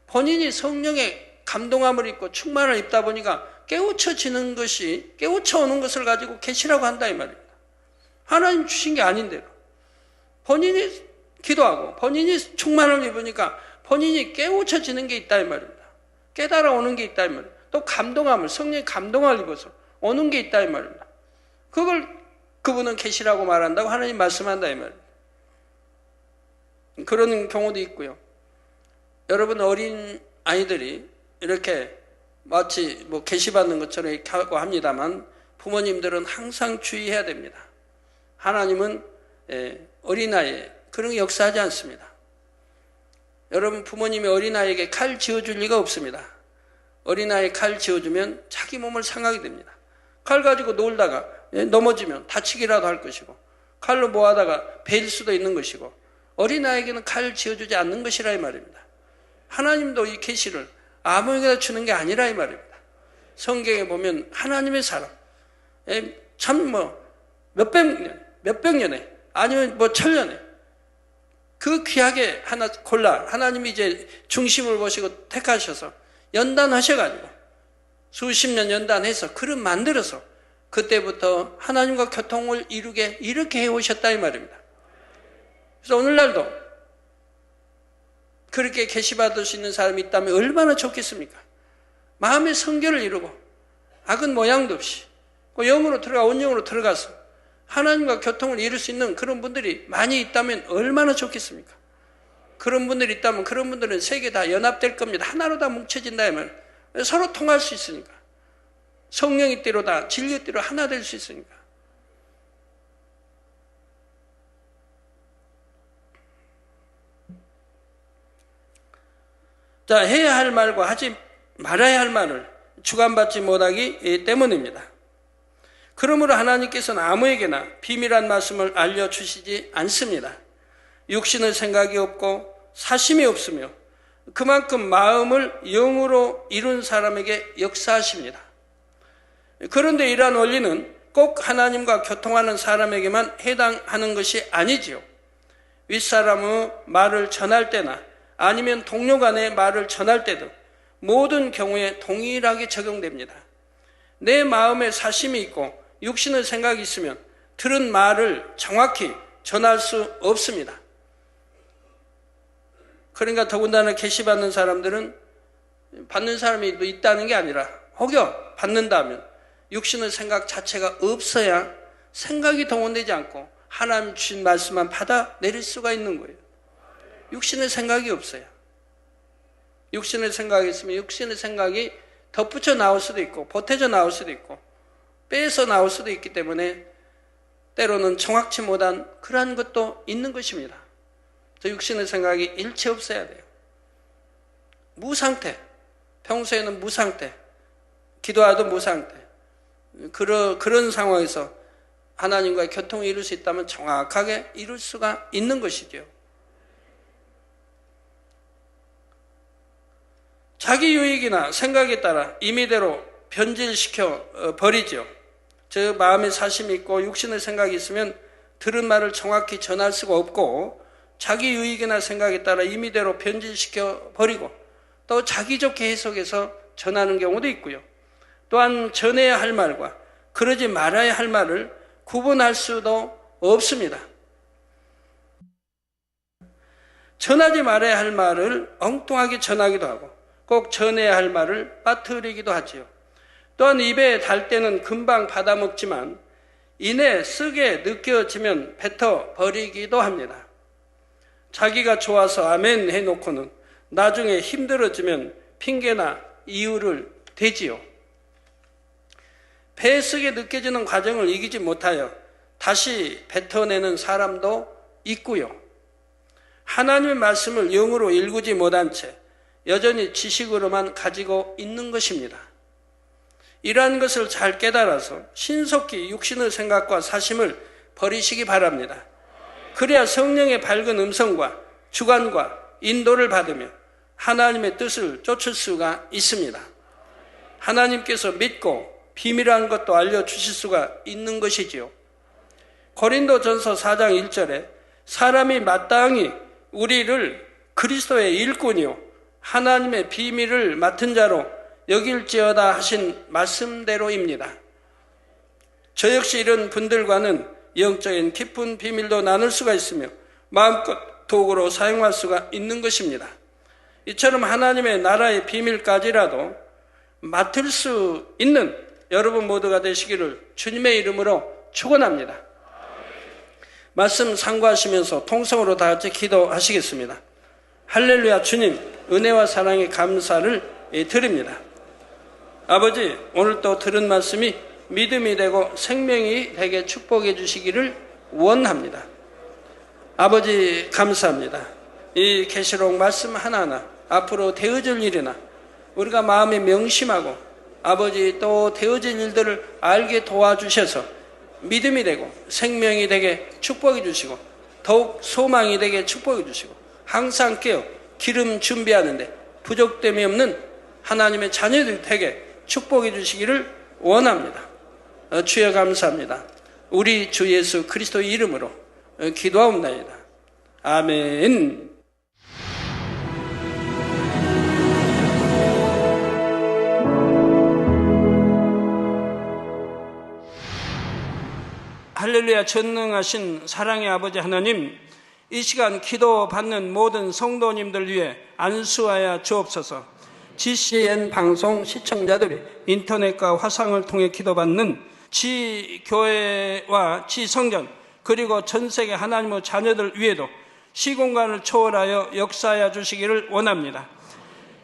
본인이 성령의 감동함을 입고 충만을 입다 보니까 깨우쳐지는 것이, 깨우쳐오는 것을 가지고 계시라고 한다 이 말입니다. 하나님 주신 게 아닌데도 본인이 기도하고 본인이 충만을 입으니까 본인이 깨우쳐지는 게 있다 이 말입니다. 깨달아 오는 게 있다 이 말입니다. 또 감동함을, 성령의 감동함을 입어서 오는 게 있다 이 말입니다. 그걸 그분은 계시라고 말한다고 하나님 말씀한다 이 말입니다. 그런 경우도 있고요. 여러분 어린 아이들이 이렇게 마치 뭐 계시받는 것처럼 이렇게 하고 합니다만 부모님들은 항상 주의해야 됩니다. 하나님은 어린아이에 그런 게 역사하지 않습니다. 여러분 부모님이 어린아이에게 칼 쥐어줄 리가 없습니다. 어린아이에 칼 쥐어주면 자기 몸을 상하게 됩니다. 칼 가지고 놀다가 넘어지면 다치기라도 할 것이고 칼로 뭐 하다가 베일 수도 있는 것이고 어린아이에게는 칼 쥐어주지 않는 것이라 이 말입니다. 하나님도 이 계시를 아무에게나 주는 게 아니라 이 말입니다. 성경에 보면 하나님의 사람 참 뭐 몇백 년에 아니면 뭐 천년에 그 귀하게 하나 골라 하나님이 이제 중심을 보시고 택하셔서 연단하셔가지고 수십 년 연단해서 글을 만들어서 그때부터 하나님과 교통을 이루게 이렇게 해오셨다 이 말입니다. 그래서 오늘날도 그렇게 계시받을 수 있는 사람이 있다면 얼마나 좋겠습니까? 마음의 성결을 이루고 악은 모양도 없이 영으로 들어가 온영으로 들어가서 하나님과 교통을 이룰 수 있는 그런 분들이 많이 있다면 얼마나 좋겠습니까? 그런 분들이 있다면 그런 분들은 세계 다 연합될 겁니다. 하나로 다 뭉쳐진다 하면 서로 통할 수 있으니까 성령의 띠로 다 진리의 띠로 하나 될 수 있으니까. 자, 해야 할 말과 하지 말아야 할 말을 주관받지 못하기 때문입니다. 그러므로 하나님께서는 아무에게나 비밀한 말씀을 알려주시지 않습니다. 육신의 생각이 없고 사심이 없으며 그만큼 마음을 영으로 이룬 사람에게 역사하십니다. 그런데 이러한 원리는 꼭 하나님과 교통하는 사람에게만 해당하는 것이 아니지요. 윗사람의 말을 전할 때나 아니면 동료 간의 말을 전할 때도 모든 경우에 동일하게 적용됩니다. 내 마음에 사심이 있고 육신의 생각이 있으면 들은 말을 정확히 전할 수 없습니다. 그러니까 더군다나 계시받는 사람들은 받는 사람이 있다는 게 아니라 혹여 받는다면 육신의 생각 자체가 없어야 생각이 동원되지 않고 하나님 주신 말씀만 받아내릴 수가 있는 거예요. 육신의 생각이 없어요. 육신의 생각이 있으면 육신의 생각이 덧붙여 나올 수도 있고 보태져 나올 수도 있고 빼서 나올 수도 있기 때문에 때로는 정확치 못한 그러한 것도 있는 것입니다. 저 육신의 생각이 일체 없어야 돼요. 무상태, 평소에는 무상태, 기도하도 무상태. 그런 상황에서 하나님과의 교통을 이룰 수 있다면 정확하게 이룰 수가 있는 것이죠. 자기 유익이나 생각에 따라 임의대로 변질시켜 버리죠. 저 마음에 사심이 있고 육신의 생각이 있으면 들은 말을 정확히 전할 수가 없고 자기 유익이나 생각에 따라 임의대로 변질시켜 버리고 또 자기 좋게 해석해서 전하는 경우도 있고요. 또한 전해야 할 말과 그러지 말아야 할 말을 구분할 수도 없습니다. 전하지 말아야 할 말을 엉뚱하게 전하기도 하고 꼭 전해야 할 말을 빠뜨리기도 하지요. 또한 입에 달 때는 금방 받아먹지만 이내 쓰게 느껴지면 뱉어 버리기도 합니다. 자기가 좋아서 아멘 해놓고는 나중에 힘들어지면 핑계나 이유를 대지요. 배에 쓰게 느껴지는 과정을 이기지 못하여 다시 뱉어내는 사람도 있고요. 하나님의 말씀을 영으로 일구지 못한 채 여전히 지식으로만 가지고 있는 것입니다. 이러한 것을 잘 깨달아서 신속히 육신의 생각과 사심을 버리시기 바랍니다. 그래야 성령의 밝은 음성과 주관과 인도를 받으며 하나님의 뜻을 쫓을 수가 있습니다. 하나님께서 믿고 비밀한 것도 알려주실 수가 있는 것이지요. 고린도전서 4장 1절에 사람이 마땅히 우리를 그리스도의 일꾼이요 하나님의 비밀을 맡은 자로 여길지어다 하신 말씀대로입니다. 저 역시 이런 분들과는 영적인 깊은 비밀도 나눌 수가 있으며 마음껏 도구로 사용할 수가 있는 것입니다. 이처럼 하나님의 나라의 비밀까지라도 맡을 수 있는 여러분 모두가 되시기를 주님의 이름으로 축원합니다. 말씀 상고하시면서 통성으로 다 같이 기도하시겠습니다. 할렐루야. 주님 은혜와 사랑에 감사를 드립니다. 아버지, 오늘 또 들은 말씀이 믿음이 되고 생명이 되게 축복해 주시기를 원합니다. 아버지 감사합니다. 이 계시록 말씀 하나하나 앞으로 되어질 일이나 우리가 마음에 명심하고 아버지 또 되어질 일들을 알게 도와주셔서 믿음이 되고 생명이 되게 축복해 주시고 더욱 소망이 되게 축복해 주시고 항상 깨어 기름 준비하는데 부족됨이 없는 하나님의 자녀들이 되게 축복해 주시기를 원합니다. 주여 감사합니다. 우리 주 예수 그리스도의 이름으로 기도하옵나이다. 아멘. 할렐루야. 전능하신 사랑의 아버지 하나님, 이 시간 기도받는 모든 성도님들 위해 안수하여 주옵소서. GCN 방송 시청자들이 인터넷과 화상을 통해 기도받는 지교회와 지성전 그리고 전세계 하나님의 자녀들 위에도 시공간을 초월하여 역사하여 주시기를 원합니다.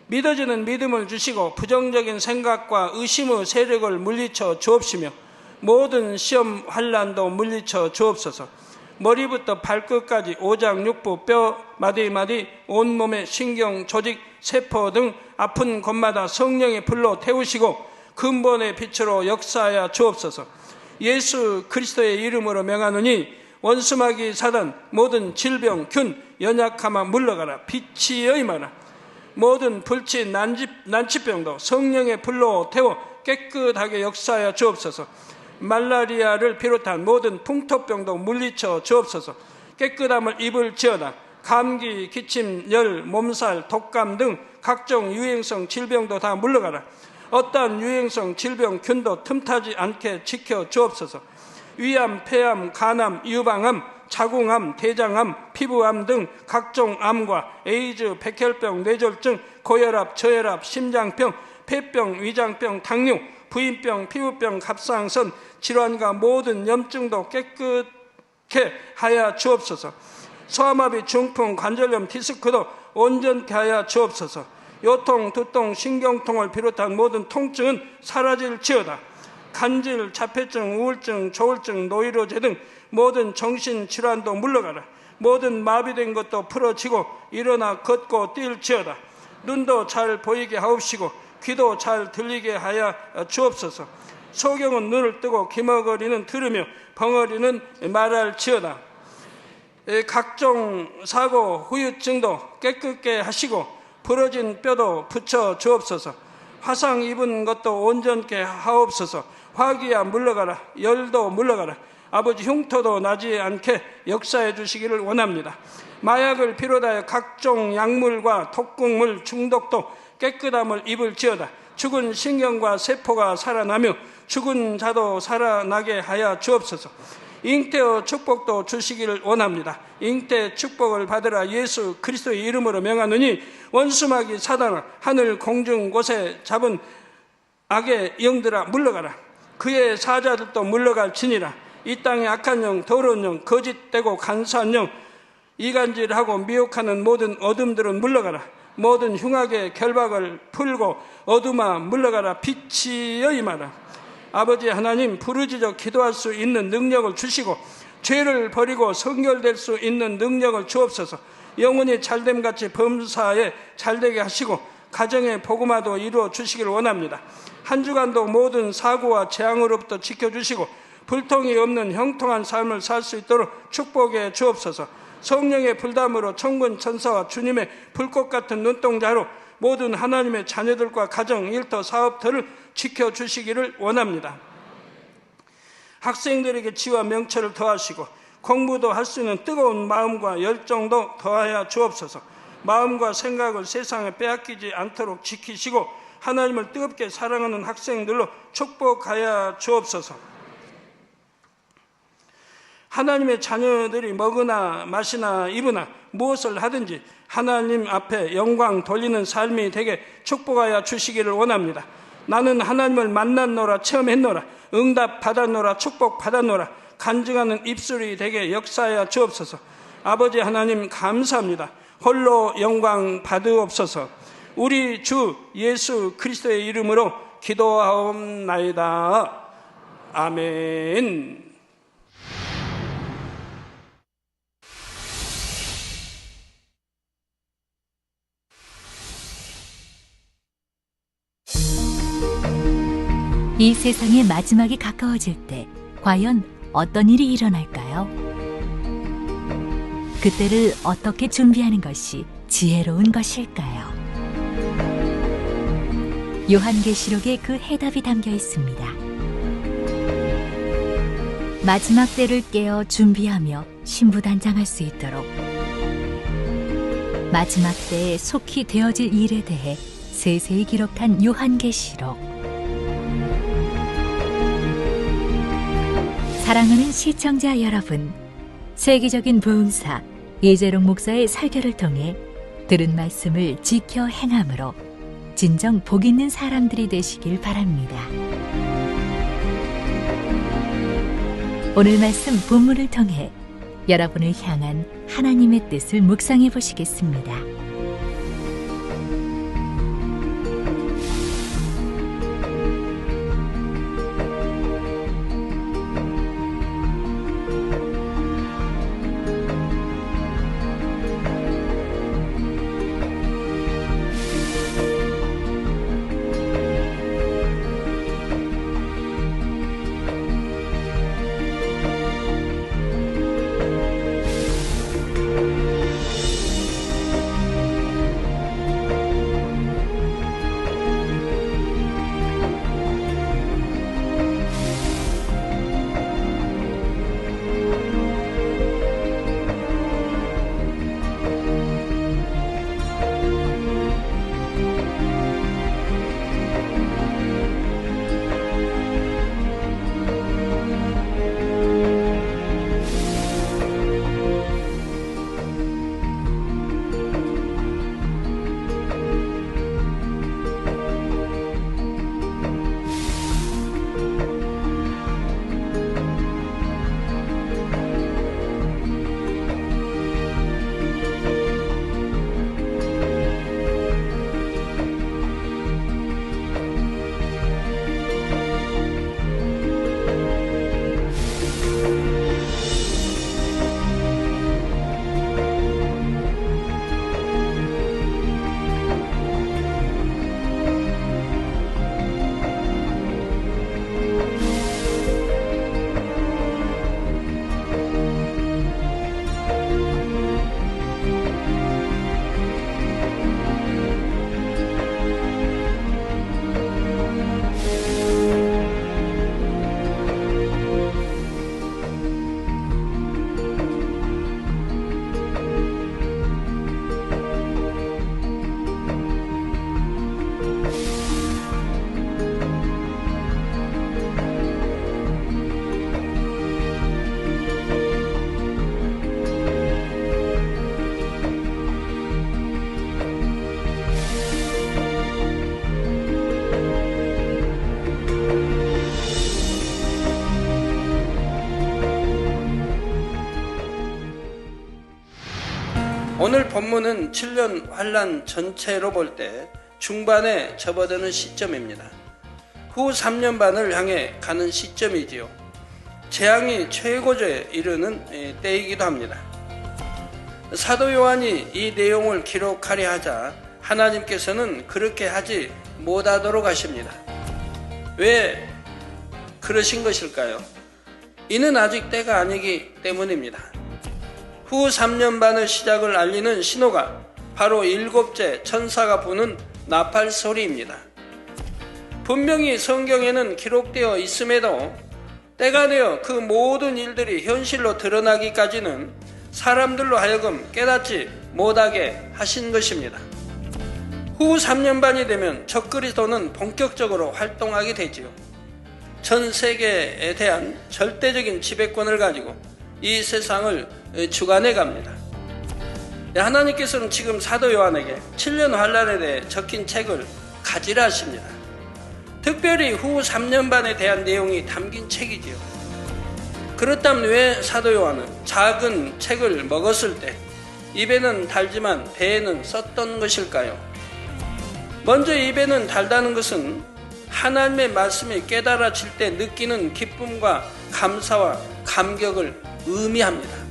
믿어지는 믿음을 주시고 부정적인 생각과 의심의 세력을 물리쳐 주옵시며 모든 시험 환난도 물리쳐 주옵소서. 머리부터 발끝까지 오장육부 뼈 마디마디 온몸의 신경 조직 세포 등 아픈 곳마다 성령의 불로 태우시고 근본의 빛으로 역사하여 주옵소서. 예수 그리스도의 이름으로 명하노니 원수마귀 사단 모든 질병 균 연약함아 물러가라. 빛이여 임하라. 모든 불치 난치병도 성령의 불로 태워 깨끗하게 역사하여 주옵소서. 말라리아를 비롯한 모든 풍토병도 물리쳐 주옵소서. 깨끗함을 입을지어다. 감기, 기침, 열, 몸살, 독감 등 각종 유행성 질병도 다 물러가라. 어떠한 유행성 질병 균도 틈타지 않게 지켜 주옵소서. 위암, 폐암, 간암, 유방암, 자궁암, 대장암, 피부암 등 각종 암과 에이즈, 백혈병, 뇌졸중, 고혈압, 저혈압, 심장병, 폐병, 위장병, 당뇨, 부인병, 피부병, 갑상선, 질환과 모든 염증도 깨끗게 하여 주옵소서. 소아마비, 중풍, 관절염, 디스크도 온전케 하여 주옵소서. 요통, 두통, 신경통을 비롯한 모든 통증은 사라질지어다. 간질, 자폐증, 우울증, 조울증, 노이로제 등 모든 정신질환도 물러가라. 모든 마비된 것도 풀어지고 일어나 걷고 뛸지어다. 눈도 잘 보이게 하옵시고 귀도 잘 들리게 하여 주옵소서. 소경은 눈을 뜨고 기머거리는 들으며 벙어리는 말할지어다. 각종 사고, 후유증도 깨끗게 하시고 부러진 뼈도 붙여 주옵소서. 화상 입은 것도 온전케 하옵소서. 화기야 물러가라. 열도 물러가라. 아버지 흉터도 나지 않게 역사해 주시기를 원합니다. 마약을 비롯하여 각종 약물과 독극물 중독도 깨끗함을 입을지어다. 죽은 신경과 세포가 살아나며 죽은 자도 살아나게 하여 주옵소서. 잉태의 축복도 주시기를 원합니다. 잉태 축복을 받으라 예수 그리스도의 이름으로 명하노니 원수마귀 사단아 하늘 공중 곳에 잡은 악의 영들아 물러가라. 그의 사자들도 물러갈지니라. 이 땅의 악한 영, 더러운 영, 거짓되고 간사한 영, 이간질하고 미혹하는 모든 어둠들은 물러가라. 모든 흉악의 결박을 풀고 어둠아 물러가라. 빛이여 임하라. 아버지 하나님, 부르짖어 기도할 수 있는 능력을 주시고 죄를 버리고 성결될 수 있는 능력을 주옵소서. 영혼이 잘됨같이 범사에 잘되게 하시고 가정의 복음화도 이루어 주시기를 원합니다. 한 주간도 모든 사고와 재앙으로부터 지켜주시고 불통이 없는 형통한 삶을 살 수 있도록 축복해 주옵소서. 성령의 불담으로 천군 천사와 주님의 불꽃 같은 눈동자로 모든 하나님의 자녀들과 가정, 일터, 사업터를 지켜주시기를 원합니다. 학생들에게 지와 명철을 더하시고 공부도 할 수 있는 뜨거운 마음과 열정도 더하여 주옵소서. 마음과 생각을 세상에 빼앗기지 않도록 지키시고 하나님을 뜨겁게 사랑하는 학생들로 축복하여 주옵소서. 하나님의 자녀들이 먹으나 마시나 입으나 무엇을 하든지 하나님 앞에 영광 돌리는 삶이 되게 축복하여 주시기를 원합니다. 나는 하나님을 만났노라, 체험했노라, 응답 받았노라, 축복 받았노라, 간증하는 입술이 되게 역사하여 주옵소서. 아버지 하나님 감사합니다. 홀로 영광 받으옵소서. 우리 주 예수 그리스도의 이름으로 기도하옵나이다. 아멘. 이 세상의 마지막이 가까워질 때 과연 어떤 일이 일어날까요? 그때를 어떻게 준비하는 것이 지혜로운 것일까요? 요한계시록에 그 해답이 담겨 있습니다. 마지막 때를 깨어 준비하며 신부단장할 수 있도록 마지막 때에 속히 되어질 일에 대해 세세히 기록한 요한계시록. 사랑하는 시청자 여러분, 세계적인 부흥사 이재롱 목사의 설교를 통해 들은 말씀을 지켜 행함으로 진정 복 있는 사람들이 되시길 바랍니다. 오늘 말씀 본문을 통해 여러분을 향한 하나님의 뜻을 묵상해 보시겠습니다. 오늘 본문은 7년 환란 전체로 볼 때 중반에 접어드는 시점입니다. 후 3년 반을 향해 가는 시점이지요. 재앙이 최고조에 이르는 때이기도 합니다. 사도 요한이 이 내용을 기록하려 하자 하나님께서는 그렇게 하지 못하도록 하십니다. 왜 그러신 것일까요? 이는 아직 때가 아니기 때문입니다. 후 3년 반의 시작을 알리는 신호가 바로 7째 천사가 부는 나팔 소리입니다. 분명히 성경에는 기록되어 있음에도 때가 되어 그 모든 일들이 현실로 드러나기까지는 사람들로 하여금 깨닫지 못하게 하신 것입니다. 후 3년 반이 되면 적그리스도는 본격적으로 활동하게 되지요. 전 세계에 대한 절대적인 지배권을 가지고 이 세상을 주관해 갑니다. 하나님께서는 지금 사도 요한에게 7년 환란에 대해 적힌 책을 가지라 하십니다. 특별히 후 3년 반에 대한 내용이 담긴 책이지요. 그렇다면 왜 사도 요한은 작은 책을 먹었을 때 입에는 달지만 배에는 썼던 것일까요? 먼저 입에는 달다는 것은 하나님의 말씀이 깨달아질 때 느끼는 기쁨과 감사와 감격을 의미합니다.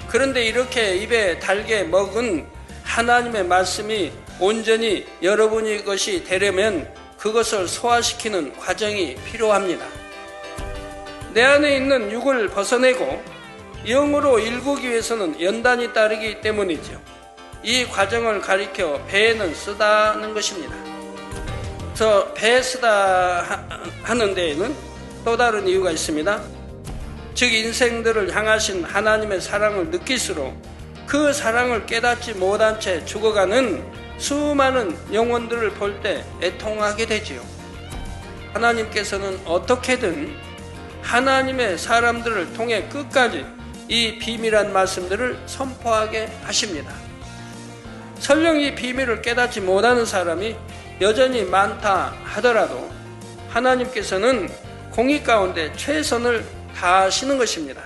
그런데 이렇게 입에 달게 먹은 하나님의 말씀이 온전히 여러분의 것이 되려면 그것을 소화시키는 과정이 필요합니다. 내 안에 있는 육을 벗어내고 영으로 일구기 위해서는 연단이 따르기 때문이죠. 이 과정을 가리켜 배에는 쓰다는 것입니다. 저 배에 쓰다 하는 데에는 또 다른 이유가 있습니다. 즉 인생들을 향하신 하나님의 사랑을 느낄수록 그 사랑을 깨닫지 못한 채 죽어가는 수많은 영혼들을 볼 때 애통하게 되지요. 하나님께서는 어떻게든 하나님의 사람들을 통해 끝까지 이 비밀한 말씀들을 선포하게 하십니다. 설령 이 비밀을 깨닫지 못하는 사람이 여전히 많다 하더라도 하나님께서는 공의 가운데 최선을 다하시는 것입니다.